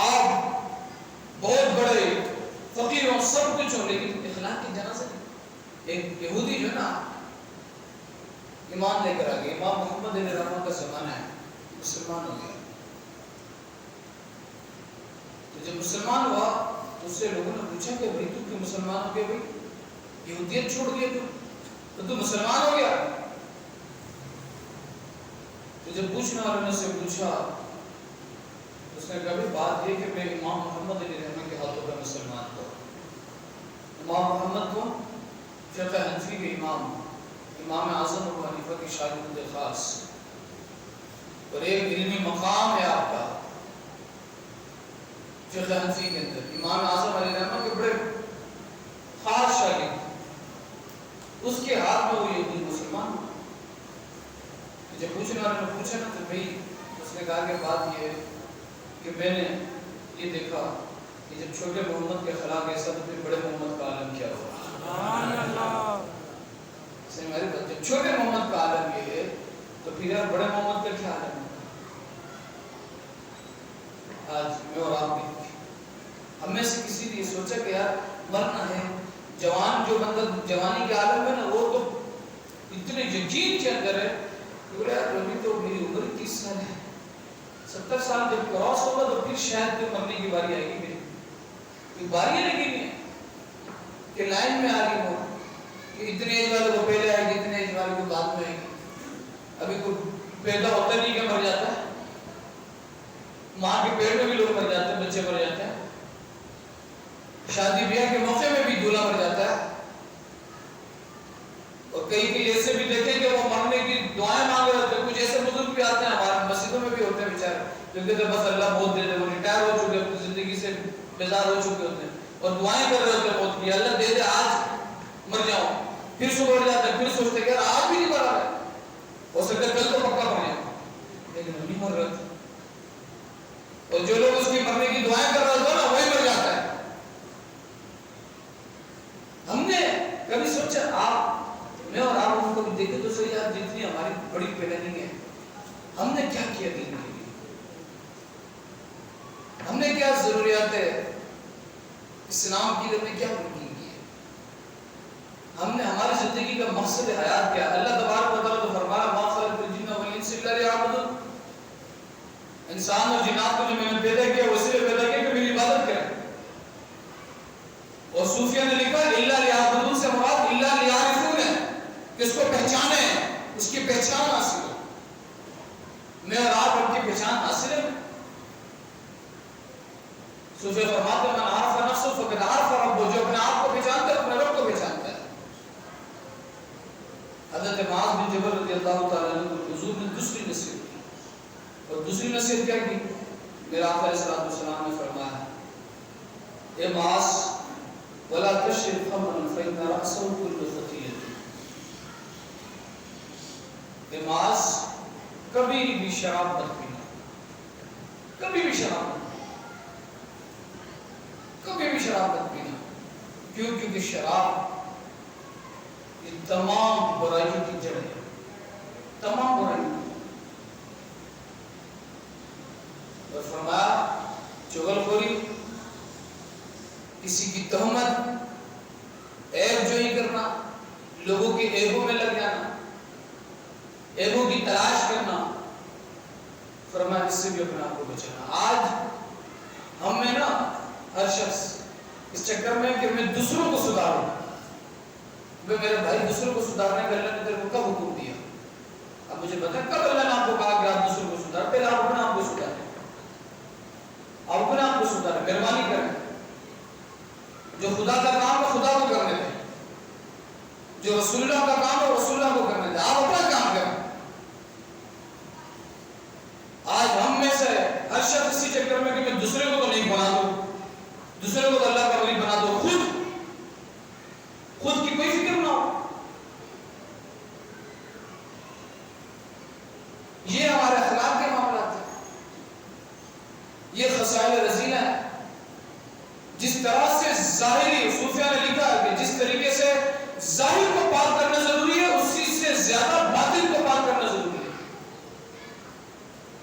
آپ بہت بڑے فقیر ہوں, سب کچھ ہوں, لیکن اخلاق کی جنازہ نہیں. ایک یہودی جو ہے نا ایمان لے کر آگے, امام محمد علیہ السلام کا زمانہ ہے, مسلمان ہو گیا. تو جب مسلمان ہوا تو اس سے لوگوں نے پوچھا کہ بھائی تو کیوں مسلمان ہو گیا, بھائی یہودیت چھوڑ دیا تو مسلمان ہو گیا. تو جب پوچھنے والوں نے سے پوچھا, اس نے کہا بات یہ کہ میں امام محمد علیہ السلام کے ہاتھوں کا مسلمان ہوں. امام محمد کو فقہ حنفی کے امام, امام اعظم ابو حنیفہ کی شاگرد خاص, اور ایک علمی مقام ہے آپ کا فقہ حنفی کے اندر. امام اعظم علیہ السلام کے بڑے خاص شاگرد, اس کے ہاتھ میں وہ یہودی مسلمان. جب پوچھنے والے نے پوچھا نا تو بھائی اس نے کہا کہ بات یہ ہے کہ میں نے یہ دیکھا کہ جب چھوٹے محمد کے خلاف ایسا تو پھر بڑے محمد کا عالم کیا ہوگا. جب چھوٹے محمد کا عالم یہ ہے تو پھر یار بڑے محمد کا کیا عالم ہے. آج میں اور آپ بھی ہم میں سے کسی نے یہ سوچا کہ یار مرنا ہے, جوان جو بندہ جوانی کے عالم ہے نا وہ تو اتنے یقین کے اندر ہے کہ یار ابھی تو میری عمر 30 سال ہے, 70 سال جب کراس ہوگا تو پھر شاید تو مرنے کی باری آئے گی. میری کوئی باریاں لگی نہیں ہے کہ لائن میں آ رہی ہو کہ اتنے ایج والے کو پہلے آئے گی, اتنے ایج والے کو بعد میں آئے گی. ابھی کوئی پیدا ہوتا نہیں کہ مر جاتا ہے, ماں کے پیٹ میں بھی لوگ مر جاتے ہیں, بچے مر جاتے ہیں, شادی بیاہ کے موقع میں بھی دولہا مر جاتا ہے. اور کئی ایسے بھی دیکھیں کہ وہ مرنے کی دعائیں مانگ رہے ہوتے ہیں. کچھ ایسے بزرگ بھی آتے ہیں ہمارے مسجدوں میں بھی ہوتے ہیں بیچارے, جو کہتے ہیں بس اللہ موت دے دے, وہ ریٹائر ہو چکے اپنی زندگی سے بیزار ہو چکے ہوتے ہیں اور دعائیں کر رہے ہوتے ہیں موت کی, اللہ دے دے آج مر جاؤں. پھر صبح اٹھ جاتے ہیں, پھر سوچتے ہیں کہ آج بھی نہیں مر رہا ہے, ہو سکتا ہے کل تو پکا مر جاؤں, لیکن وہ نہیں مر رہا تھا. اور جو لوگ اس کی مرنے کی دعائیں کر رہے ہوتے ہیں نا وہی مر جاتا ہے. ہم نے کبھی سوچا, آپ میں اور آپ ان کو بھی دیکھیں تو صحیح, آپ جتنی ہماری بڑی پلاننگ ہے, ہم نے کیا کیا دین کے لیے, ہم نے کیا ضروریات ہے اسلام کی, ہم نے کیا بنی کی ہے, ہم نے ہماری زندگی کا مقصد حیات کیا. اللہ تبارک و تعالیٰ تو فرمایا ما خلقت الجن والانس الا لیعبدون, انسان اور جنات کو جو میں نے پیدا کیا وہ اس لیے پیدا کیا کہ میری عبادت کریں. اور صوفیہ نے لکھا الا لیعبدون سے مراد الا لیعرفون ہے, کہ اس کو پہچانے, اس کی پہچان حاصل ہو. میں اور آپ ان کی پہچان حاصل ہے. صوفیہ فرماتے ہیں من عرف نفسه فقد عرف ربه, جو اپنے آپ کو پہچانتا ہے اپنے رب کو پہچانتا ہے. حضرت معاذ بن جبل رضی اللہ تعالیٰ عنہ کو حضور نے دوسری نصیحت کی, اور دوسری نصیحت کیا کی, میرا آقا علیہ السلام نے فرمایا اے معاذ ولا تشرب خمرا فإن رأسه كل خطيئة. اے معاذ کبھی بھی شراب مت پینا, کبھی بھی شراب مت پینا, کبھی بھی شراب مت پینا. کیوں؟ کیونکہ شراب یہ تمام برائیوں کی جڑ ہے, تمام برائیوں. اور فرمایا چغل خوری, کسی کی تہمت, عیب جوئی کرنا, لوگوں کے عیبوں میں لگ جانا, عیبوں کی تلاش کرنا, فرمایا اس سے بھی اپنے آپ کو بچانا. آج ہم میں نا ہر شخص اس چکر میں کہ میں دوسروں کو سدھاروں, میں میرے بھائی دوسروں کو سدھارنے کا اللہ نے تیرے کو کب حکم دیا؟ اب مجھے بتائیں کب اللہ نے آپ کو کہا کہ آپ دوسروں کو سدھار؟ پہلے آپ اپنے آپ کو سدھاریں, آپ اپنے آپ کو سدھاریں, مہربانی کریں. جو خدا کا کام ہے خدا کو کرنے دیں, جو رسول اللہ کا کام ہے رسول اللہ کو کرنے دیں, آپ اپنا کام کریں. آج ہم میں سے ہر ہر شخص اسی چکر میں کہ میں دوسرے کو تو نہیں بنا دوں، دوسرے کو تو اللہ کا ولی بنا دو، خود کی کوئی فکر نہ ہو. یہ ہمارے اخلاق کے معاملات ہیں، یہ خصائل رذیلہ ہیں. جس طرح سے ظاہری صوفیہ نے لکھا ہے کہ جس طریقے سے ظاہر کو پاک کرنا ضروری ہے، اسی سے زیادہ باطن کو پاک کرنا ضروری ہے.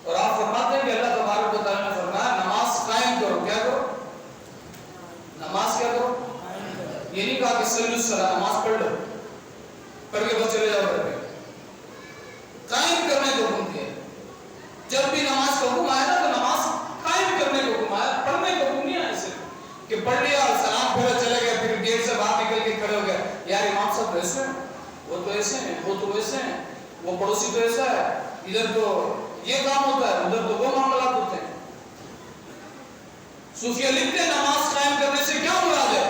اور آپ فرماتے ہیں کہ اللہ تبارک و تعالیٰ نے فرمایا نماز قائم کرو. کیا کرو؟ نماز کیا کرو؟ یہ نہیں کہا کہ صلی الصلاۃ، نماز پڑھ لو، پڑھ کے بس چلے جاؤ گھر پہ. قائم کرنے کو حکم دیا. جب بھی نماز کا حکم آیا نا تو نماز قائم کرنے کو حکم آیا، پڑھنے کو حکم نہیں آیا. صرف کہ پڑھ لیا اور سلام پھیرا چلے گئے، پھر گیٹ سے باہر نکل کے کھڑے ہو گئے، یار امام صاحب تو ایسے ہیں، وہ تو ایسے ہیں، وہ تو ایسے ہیں، وہ پڑوسی تو ایسا ہے، ادھر تو یہ کام ہوتا ہے، ادھر تو وہ معاملات ہوتے ہیں. صوفیہ لکھتے ہیں نماز قائم کرنے سے کیا مراد ہے؟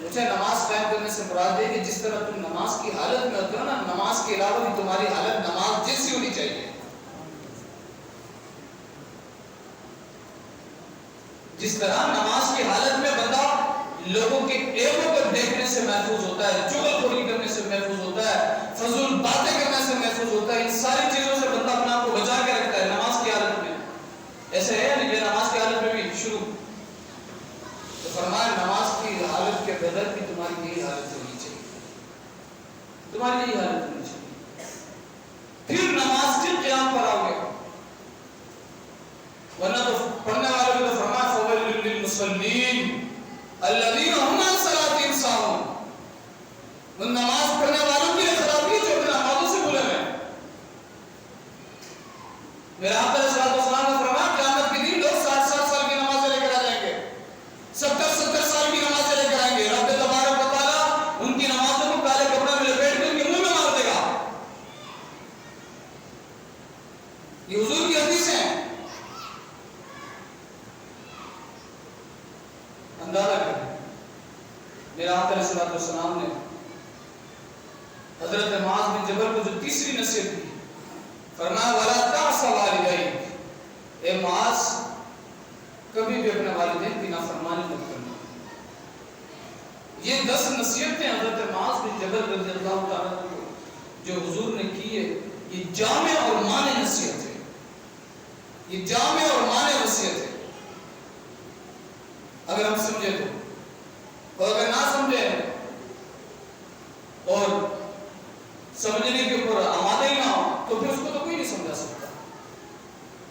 مجھے نماز قائم کرنے سے مراد ہے کہ جس طرح تم نماز کی حالت میں ہوتے ہو نا، نماز کے علاوہ بھی تمہاری حالت نماز جیسی ہونی چاہیے. جس طرح نماز کی حالت میں بندہ لوگوں کے عیبوں کو دیکھنے سے محفوظ ہوتا ہے، چغل خوری کرنے سے محفوظ ہوتا ہے، فضول باتیں کرنے سے محفوظ ہوتا ہے، ان ساری چیزوں سے بندہ اپنے آپ کو بچا کے رکھتا ہے نماز کی حالت میں. ایسے ہے نہیں کہ نماز کی حالت میں بھی شروع تو فرمایا نماز کی حالت کے بدل بھی تمہاری یہی حالت ہونی چاہیے، تمہاری یہی حالت ہونی چاہیے. پھر نماز کے قیام پر آؤ گے، ورنہ تو پڑھنے والوں کو تو فرمایا فویل للمصلین الذین هم عن صلاتهم ساہون. ان نماز پڑھنے والوں کے لیے خرابی ہے جو اپنے نمازوں سے بھولے ہوئے. میرا آقا علیہ السلام نے فرمایا قیامت کے دن لوگ 60 سال کی نمازیں لے کر آ جائیں گے، 70 سال کی نمازیں لے کر آئیں گے. رب تبارک و تعالیٰ ان کی نمازوں کو کالے کپڑے میں لپیٹ کے ان کے منہ میں مار دے گا. یہ حضور کی حدیث ہے. اندازہ کریں میرا آقا علیہ السلام نے حضرت معاذ بن جبل کو جو تیسری نصیحت دی، فرمایا وَلَا تَعْصَ وَالِدَيْكَ، اے معاذ کبھی بھی اپنے والدین کی نافرمانی مت کرنا. یہ 10 نصیحتیں حضرت معاذ بن جبل رضی اللہ تعالیٰ کو جو حضور نے کی ہے، یہ جامع اور مانع نصیحت ہے، یہ جامع اور مانع نصیحت ہے. اگر ہم سمجھے تو، اور اگر نہ سمجھے اور سمجھنے کے اوپر آمادہ ہی نہ ہو تو پھر اس کو تو کوئی نہیں سمجھا سکتا،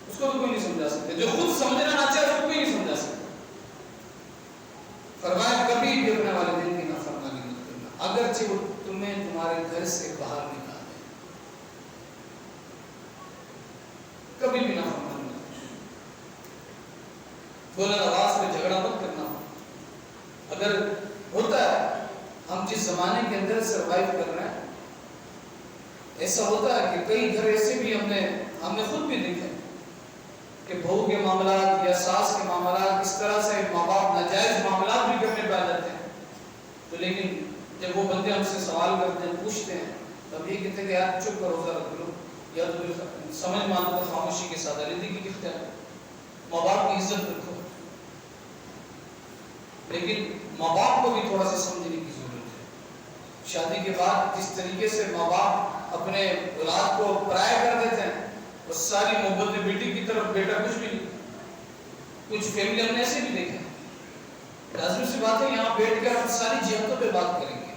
اس کو تو کوئی نہیں سمجھا سکتا. جو خود سمجھنا نہ چاہے اس کو کوئی نہیں سمجھا سکتا. فرمایا کبھی بھی اپنے والدین کی نافرمانی مت کرنا، اگرچہ وہ تمہیں تمہارے گھر سے باہر نکال دے، کبھی بھی نافرمانی مت کرنا. بولن آواز میں جھگڑا مت کرنا. اگر ہوتا ہے ہم جس زمانے کے اندر سروائیو کر رہے ہیں، ایسا ہوتا ہے کہ کئی گھر ایسے بھی ہم نے خود بھی دیکھے کہ بہو کے معاملات یا ساس کے معاملات اس طرح سے ماں باپ ناجائز معاملات بھی کرنے پہ آ جاتے ہیں. تو لیکن جب وہ بندے ہم سے سوال کرتے ہیں، پوچھتے ہیں، تب یہ کہتے ہیں کہ یار چپ کرو ذرا کرو، یا تو سمجھ مان کر خاموشی کے ساتھ علیحدگی کی اختیار، ماں باپ کی عزت رکھو. لیکن ماں باپ کو بھی تھوڑا سا سمجھنے کی ضرورت ہے. شادی کے بعد جس طریقے سے ماں باپ اپنے اولاد کو پرایا کر دیتے ہیں، وہ ساری محبت بیٹی کی طرف بیٹا کچھ بھی نہیں. کچھ فیملی ہم نے ایسے بھی دیکھا. لازمی سی بات ہے یہاں بیٹھ کر ہم ساری جہتوں پہ بات کریں گے،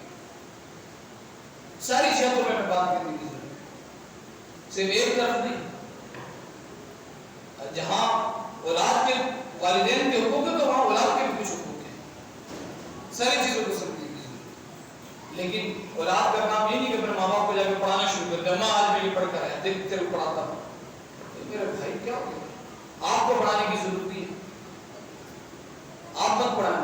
ساری جہتوں پہ بات کرنے کی ضرورت ہے، صرف ایک طرف نہیں. جہاں اولاد کے والدین کے حقوق ہیں تو وہاں اولاد کے بھی کچھ حقوق ہیں، ساری چیزوں کو سمجھنے کی ضرورت ہے. لیکن اولاد کا کام یہ نہیں کہ اپنے ماں باپ کو جا کے پڑھانا شروع کر دے، ماں آج میں یہ پڑھ کر ہے، دیکھ تیرے کو پڑھاتا ہوں. میرے بھائی کیا ہو گیا؟ آپ کو پڑھانے کی ضرورت نہیں ہے، آپ مت پڑھائیں،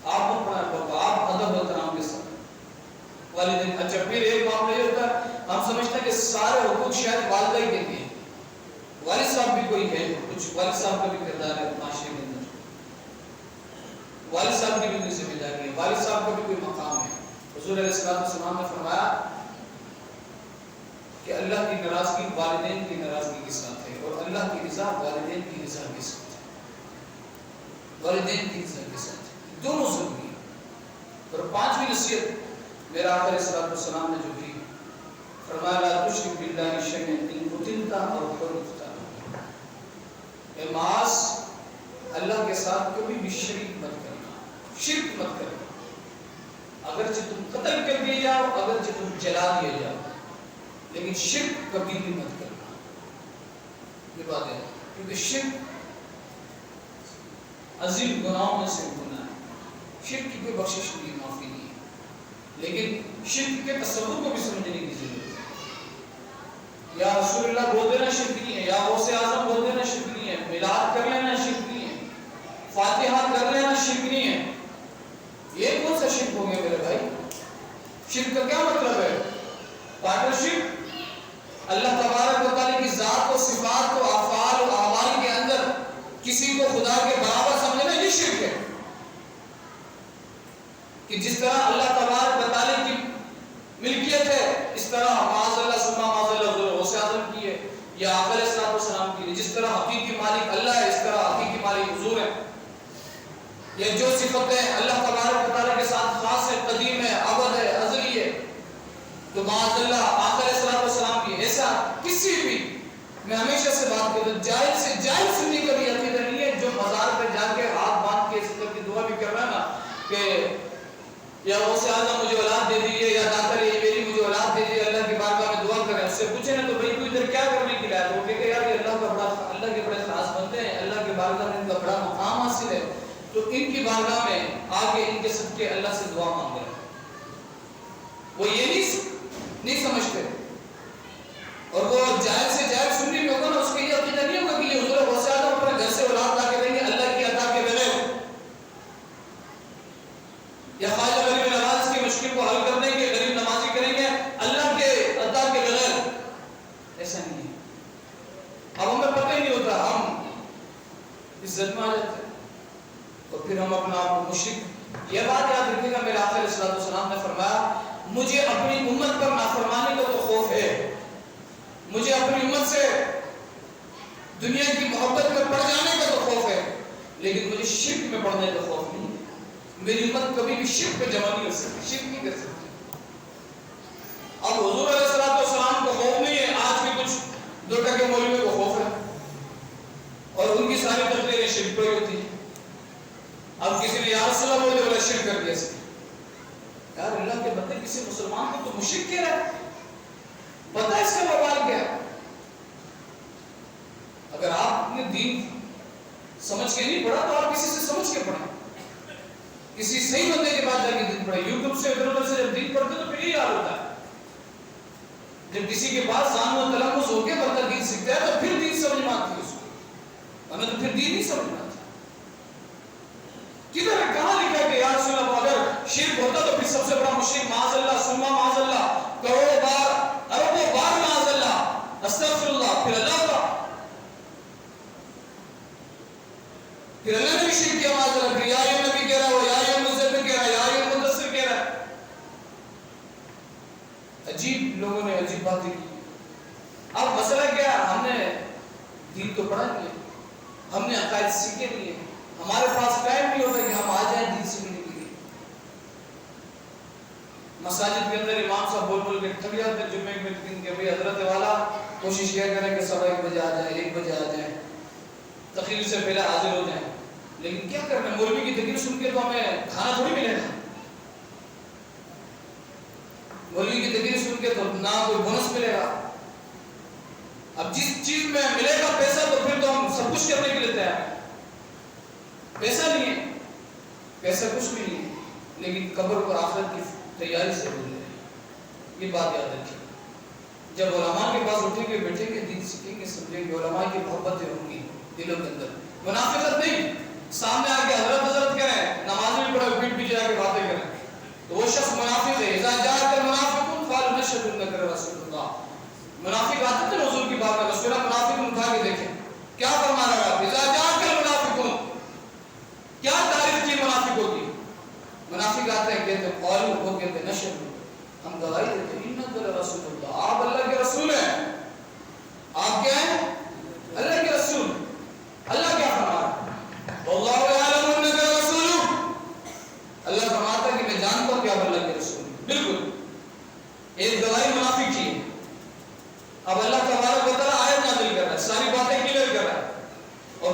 آپ مت پڑھائیں بابا، آپ ادب و احترام کے ساتھ والدین. اچھا پھر ایک معاملہ یہ ہوتا ہے ہم سمجھتے ہیں کہ سارے حقوق شاید والدہ ہی دیتی ہیں، والد صاحب بھی کوئی ہے، کچھ والد صاحب کا بھی کردار ہے معاشرے کے اندر، والد صاحب کی بھی کوئی ذمہ داری ہے، والد صاحب کا بھی کوئی مقام ہے. حضور علیہ السلام نے فرمایا کہ اللہ کی ناراضگی والدین کی ناراضگی کے ساتھ ہے. اور اللہ کی رضا والدین کی رضا کے ساتھ، والدین کی رضا کے ساتھ دونوں ضروری ہیں۔ اور پانچویں نصیحت میرا آقا علیہ السلام نے جو کی، فرمایا لا تشرک باللہ شیئا ان قتلت او حرقت، اے معاذ اللہ کے ساتھ کبھی بھی شریک مت کرنا، شرک مت کرنا، اگرچہ تم قتل کر دیے جاؤ، اگرچہ تم جلا دیے جاؤ، لیکن شرک کبھی بھی مت کرنا۔ یہ بات ہے کیونکہ شرک عظیم گناہوں میں سے گناہ ہے، شرک کی کوئی بخشش نہیں، معافی نہیں ہے، لیکن شرک کے تصور کو بھی سمجھنے کی ضرورت ہے۔ یا رسول اللہ بول دینا شرک نہیں ہے، یا غوث اعظم بول دینا شرک نہیں ہے، میلاد کر لینا شرک نہیں ہے، فاتحہ کر لینا شرک نہیں ہے۔ یہ کون سا شرک ہو گیا میرے بھائی؟ شرک کا کیا مطلب ہے؟ پارٹنرشپ، اللہ تبارک و تعالیٰ کی ذات و صفات و افعال و اعمال کے اندر کسی کو خدا کے برابر سمجھنا، یہ شرک ہے۔ کہ جس طرح اللہ تبارک و تعالیٰ کی ملکیت ہے، اس طرح معاذ اللہ ثم معاذ اللہ حضور غوث اعظم کی ہے یا آقا علیہ السلام کی ہے۔ جس طرح حقیقی مالک اللہ ہے، اس طرح حقیقی مالک حضور ہے۔ یہ جو صفتیں اللہ تبارک و تعالیٰ کے ساتھ خاص ہے، قدیم ہے، ابد ہے، ازلی ہے، تو معاذ اللہ آقا علیہ السلام کی ایسا کسی بھی، میں ہمیشہ سے بات کرتا ہوں، جائز سے جائز سنی کا بھی عقیدہ نہیں ہے جو مزار پہ جا کے ہاتھ باندھ کے اس طرح کی دعا بھی کر رہا ہے نا کہ یا غوث اعظم مجھے اولاد دے دیجیے، یا داتا یہ میری مجھے اولاد دے دیجیے، اللہ کی بارگاہ میں دعا کریں۔ اس سے پوچھے نا تو بھائی تو ادھر کیا کرنے کے لیے آیا؟ تو وہ کہتے ہیں یار یہ اللہ کے بڑے خاص بندے ہیں، اللہ کی بارگاہ میں ان کا بڑا مقام حاصل ہے، تو ان کی بارگاہ میں آگے ان کے صدقے اللہ سے دعا مانگ رہے ہیں۔ وہ یہ نہیں سمجھتے، اور وہ جائز سے جائز سنی میں ہوگا نا، اس کے لیے عقیدہ نہیں ہوگا کہ یہ حضور غوث اعظم اپنے گھر سے اولاد لا کے دیں گے اللہ کی عطا کے بغیر، یا خواجہ غریب نواز کی مشکل کو حل کرنے کے غریب نمازی کریں گے اللہ کے عطا کے بغیر، ایسا نہیں ہے۔ اب ہمیں پتہ ہی نہیں ہوتا، ہم اس زد میں آ جاتے ہیں اور پھر ہم اپنا آپ کو مشرک۔ یہ بات یاد رکھے گا، میرے آقا علیہ السلام نے فرمایا مجھے اپنی امت پر نافرمانی کا تو خوف ہے، مجھے اپنی امت سے دنیا کی محبت میں پڑ جانے کا تو خوف ہے، لیکن مجھے شرک میں پڑنے کا خوف نہیں ہے۔ میری امت کبھی بھی شرک پہ جمع نہیں ہو سکتی، شرک نہیں کر سکتی۔ اب حضور علیہ السلام کو خوف نہیں ہے، آج بھی کچھ 2 ٹکے مولویوں کو خوف ہے، اور ان کی ساری تقریریں شرک پہ ہوتی ہیں۔ اب کسی نے یا رسول اللہ بولے بولا شرک کر دیا، یار اللہ کے بندے کسی مسلمان کو تو مشرک کہہ رہا ہے، پتہ ہے اس کا وبال کیا ہے؟ اگر آپ نے دین سمجھ کے نہیں پڑھا تو آپ کسی سے سمجھ کے پڑھیں، کسی صحیح بندے کے پاس جا کے دین پڑھیں۔ یوٹیوب سے ادھر ادھر سے جب دین پڑھتے تو پھر یہی حال ہوتا ہے، جب کسی کے پاس ذہن و تلفظ ہو کے بندہ دین سیکھتا ہے تو پھر دین سمجھ میں آتی ہے اس کو، ورنہ تو پھر دین نہیں سمجھ میں آتی۔ کدھر ہے، کہاں لکھا ہے کہ یا رسول اللہ اگر شرک ہوتا تو پھر سب سے بڑا مشرک معاذ اللہ ثم معاذ اللہ، کروڑوں بار اربوں بار معاذ اللہ استغفر اللہ، پھر اللہ کا، پھر اللہ نے بھی شرک کیا معاذ اللہ، یا یہ نبی کہہ رہا ہے، یا یہ مزمل کہہ رہا ہے، یا یہ مدثر کہہ رہا ہے۔ عجیب لوگوں نے عجیب باتیں کی۔ اب مسئلہ کیا ہے، ہم نے دین تو پڑھا نہیں ہے، ہم نے عقائد سیکھے نہیں ہیں، ہمارے پاس ٹائم نہیں ہوتا کہ ہم آ جائیں دین سیکھنے کے لیے۔ مساجد کے اندر امام صاحب بول بول کے تھک جاتے ہیں جمعے کے دن کہ بھئی حضرت والا کوشش کیا کریں کہ 1:15 بجے آ جائیں، 1 بجے آ جائیں، تقریر سے پہلے حاضر ہو جائیں، لیکن کیا کرنا ہے، مولوی کی تقریر سن کے تو ہمیں کھانا تھوڑی ملے گا، مولوی کی تقریر سن کے تو نہ کوئی بونس ملے گا۔ اب جس چیز میں ملے گا پیسہ تو پھر تو ہم سب کچھ کرنے کے لیے تیار ہیں، پیسہ نہیں ہے، پیسہ کچھ بھی نہیں ہے، لیکن قبر اور آخرت کی تیاری سے بول رہے ہیں۔ یہ بات یاد رکھیں، جب علماء کے پاس اٹھیں گے بیٹھیں گے دین سیکھیں گے سمجھیں گے، علماء کی محبتیں ہوں گی دلوں کے اندر، منافقت نہیں، سامنے آ کے حضرت حضرت کریں، نماز بھی پڑھے پیٹ پیچھے آ کے باتیں کریں، تو وہ شخص منافق ہے۔ اذا جاءك المنافقون قالوا نشهد انك رسول اللہ، منافق آتے تھے حضور کی بات میں، سورہ منافق اٹھا کے دیکھیں کیا فرما رہا ہے، اذا جاءك المنافقون، کیا تعریف کی منافقوں کی؟ منافق آتے ہیں کہتے ہیں قالوا، وہ کہتے ہیں نشهد، ہم گواہی دیتے ہیں انک رسول اللہ، آپ اللہ کے رسول ہیں۔ آپ کیا ہیں؟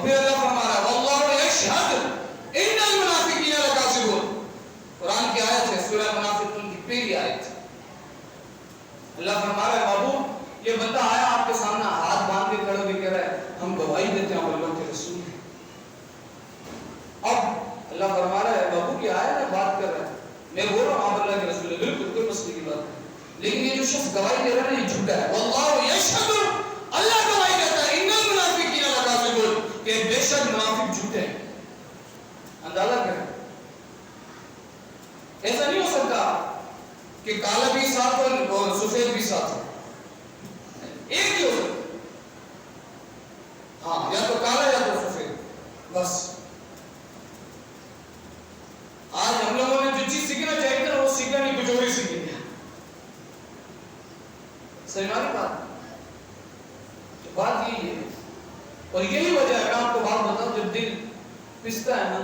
پھر اللہ فرما رہا ہے واللہ یشہد ان المنافقین لکاذبون. قرآن کی آیت ہے سورہ منافقون کی پہلی آیت. اللہ فرما رہا ہے بابو یہ بندہ آیا آپ کے سامنے ہاتھ باندھ کے کھڑے ہوئے کہہ رہا ہے ہم گواہی دیتے ہیں اللہ کے رسول ہیں. اب اللہ فرما رہا ہے بابو کی آیا نا بات کر رہا ہے میں بول رہا ہوں آپ اللہ کے رسول ہے بالکل کوئی مسئلے کی بات نہیں لیکن یہ جو شخص گواہی دے رہا ہے یہ جھوٹا ہے. واللہ یشہد اللہ گواہی دیتا ہے ان المنافقین لکاذبون کہ بے شک منافق جھوٹے ہیں. اندازہ کریں ایسا نہیں ہو سکتا کہ کالا بھی ساتھ ہو اور سفید بھی ساتھ ہو ایک ہی ہو سکتا. ہاں یا تو کالا یا تو سفید بس. آج ہم لوگوں نے جو چیز سیکھنا چاہیے تھا وہ سیکھا نہیں کچھ اور ہی سیکھ گیا. صحیح بات بات یہی ہے اور یہی وجہ ہے. میں آپ کو بات بتاؤں جب دل پستا ہے نا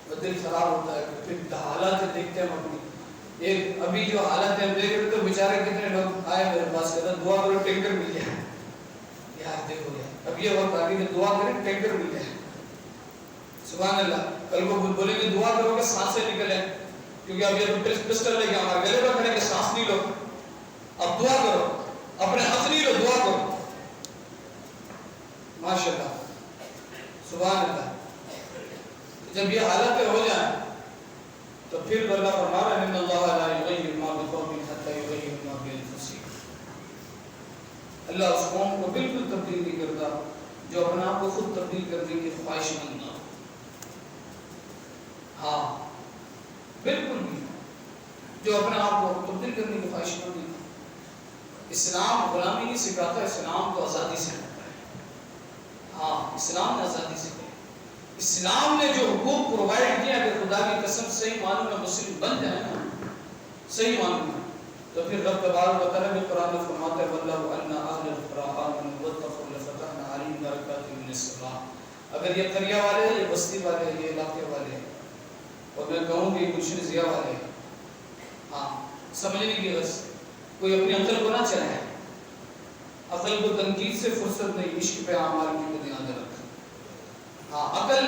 تو دل خراب ہوتا ہے پھر حالات دیکھتے ہیں ہم اپنی. ایک ابھی جو حالات ہیں ہم دیکھ رہے تو بیچارے کتنے لوگ آئے میرے پاس کہتا دعا کرو ٹینکر مل جائے. یار دیکھو یار اب یہ وقت آگے کہ دعا کریں ٹینکر مل جائے. سبحان اللہ. کل کو بولیں گے دعا کرو کہ سانسیں نکلیں کیونکہ اب یہ تو پسٹل لے کے ہمارے گلے پر کھڑے کہ سانس نہیں لو. اب دعا کرو اپنے حق نہیں لو دعا کرو. ماشاءاللہ سبحان اللہ. جب یہ حالتیں ہو جائیں تو پھر اللہ فرما رہا ہے ان اللہ لا یغیر ما بقوم حتی یغیروا ما بانفسہم. اللہ اس قوم کو بالکل تبدیل نہیں کرتا جو اپنے آپ کو خود تبدیل کرنے کی خواہش مند نہ. ہاں بالکل نہیں جو اپنے آپ کو تبدیل کرنے کی خواہش مند نہیں. اسلام غلامی نہیں سکھاتا اسلام تو آزادی سکھاتا ہے. ہاں اسلام نے آزادی سکھائی. اسلام نے جو حقوق پرووائڈ کیا اگر خدا کی قسم صحیح معنوں میں مسلم بن جائے نا صحیح معنوں میں تو پھر رب تبارک و تعالیٰ نے قرآن میں فرماتا ہے وَلَّهُ أَنَّ أَهْلَ الْقُرَىٰ آمَنُوا وَاتَّقُوا لَفَتَحْنَا عَلَيْهِمْ بَرَكَاتٍ مِّنَ السَّمَاءِ. اگر یہ قریہ والے ہیں یہ بستی والے ہیں یہ علاقے والے ہیں اور میں کہوں کہ گلشن ضیاء والے ہیں. ہاں سمجھنے کی بس کوئی اپنی عقل کو نہ چلائے. عقل کو تنقید سے فرصت نہیں عشق پہ اعمال کی بنیاد رکھ. ہاں عقل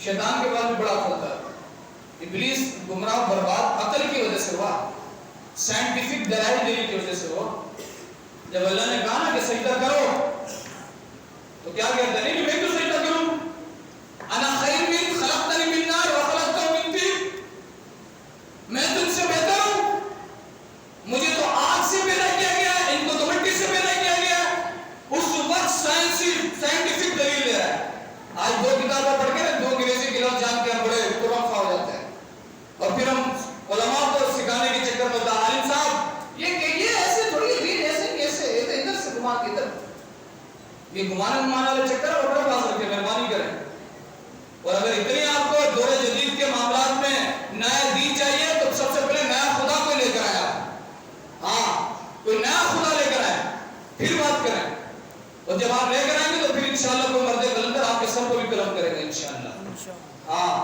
شیطان کے بعد بھی بڑا عقل تھا. ابلیس گمراہ برباد عقل کی وجہ سے ہوا سائنٹیفک دلائل دینے کی وجہ سے ہوا. جب اللہ نے کہا نا کہ سجدہ کرو تو کیا کہتا ہے نہیں میں کیوں سجدہ کروں انا خیر من خلقتنی من نار وخلقتہ من طین. میں تم سے بہتر ہوں مجھے تو آگ سے پیدا کیا گیا ہے ان کو تو مٹی سے پیدا کیا گیا ہے. اس وقت سائنٹیفک دلیل دے رہا ہے. آج دو کتابیں پڑھ کے دو انگریزی کے لفظ جان کے ہم بڑے ترنفا ہو جاتے ہیں اور پھر ہم علماء کو سکھانے کے چکر میں ہوتا ہے عالم صاحب یہ ایسے تھوڑی دین ایسے کیسے یہ تو ادھر سے گھما کے ادھر یہ گھمانے والے چکر اور بڑے پاس رکھے مہربانی کریں. اور اگر اتنی آپ کو دور جدید کے معاملات میں نیا دین چاہیے تو سب سے پہلے نیا خدا کو لے کر آیا. ہاں کوئی نیا خدا لے کر آئے پھر بات کریں اور جب آپ لے کر آئیں گے تو پھر انشاءاللہ کوئی مرد قلندر آپ کے سر کو بھی قلم کرے گا انشاءاللہ. ہاں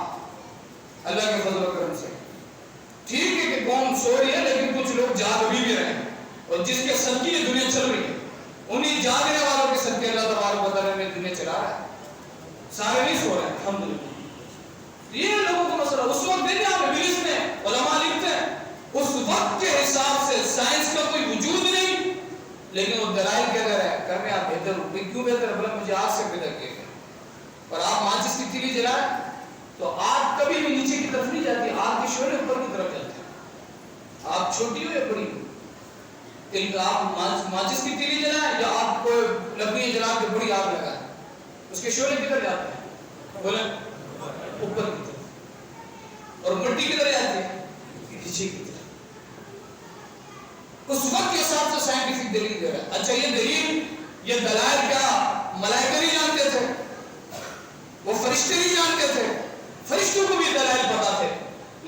اللہ کے فضل و کرم سے. ٹھیک ہے کہ قوم سو رہی ہے لیکن کچھ لوگ جاگ بھی رہے ہیں اور جس کے صدقے یہ دنیا چل رہی ہے انہی جاگنے والوں کے صدقے اللہ تبارک و تعالیٰ نے دنیا چلا رہا ہے. سارے نہیں سو رہے ہیں الحمدللہ. یہ لوگوں کا مسئلہ اس وقت دیکھیں آپ ابلیس میں علماء لکھتے ہیں اس وقت کے حساب سے سائنس کا کوئی وجود نہیں لیکن وہ دلائل کیا کر رہا ہے کر میں آپ بہتر ہوں کیوں بہتر ہے بلا مجھے آگ سے پیدا کیا گیا. اور آپ ماچس کی تیلی جلائیں تو آگ کبھی بھی نیچے کی طرف نہیں جاتی آگ کے شعلے اوپر کی طرف جاتے ہیں. آگ چھوٹی ہو یا بڑی ہو آپ ماچس کی تیلی جلائیں یا آپ کو لکڑیاں جلا کے بڑی آگ لگائیں اس کے شعلے کدھر جاتے ہیں بولیں اوپر کی طرف. اور مٹی کدھر جاتی ہے نیچے کی طرف. اس وقت کے حساب سے سائنٹیفک دلیل دے رہا ہے. اچھا یہ دلیل یہ دلائل کیا ملائکہ نہیں جانتے تھے وہ فرشتے نہیں جانتے تھے فرشتوں کو بھی دلائل پتا تھے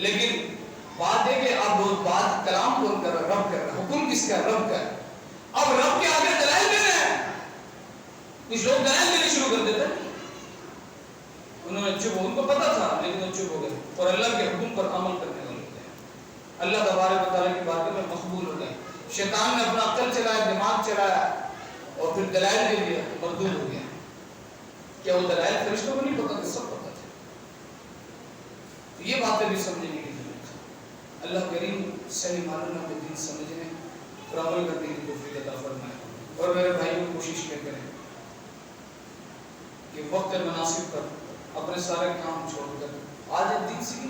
لیکن بات ہے کہ اب وہ بات کلام کون کر رہا رب کر رہا حکم کس کا رب کا. اب رب کے آگے دلائل دے رہے ہیں کچھ لوگ دلائل دینے شروع کر دیتے انہوں نے چپ ان کو پتا تھا لیکن وہ چپ ہو گئے اور اللہ کے حکم پر عمل کرنے والے تھے. اللہ تبارک و تعالیٰ کی باتوں میں مقبول ہو گئے. شیطان نے اپنا عقل چلایا دماغ چلایا اور پھر دلائل دے دیا مردود ہو گیا. کیا وہ دلائل فرشتوں کو نہیں پتا تھا؟ سب پتا تھا. یہ باتیں بھی سمجھنے کی ضرورت ہے. اللہ کریم صحیح معلوم میں دین سمجھنے اور عمل کرنے کی توفیق عطا فرمائے. اور میرے بھائیوں کوشش کیا کریں کہ وقت مناسب پر اپنے سارے کام چھوڑ کر آج دین سے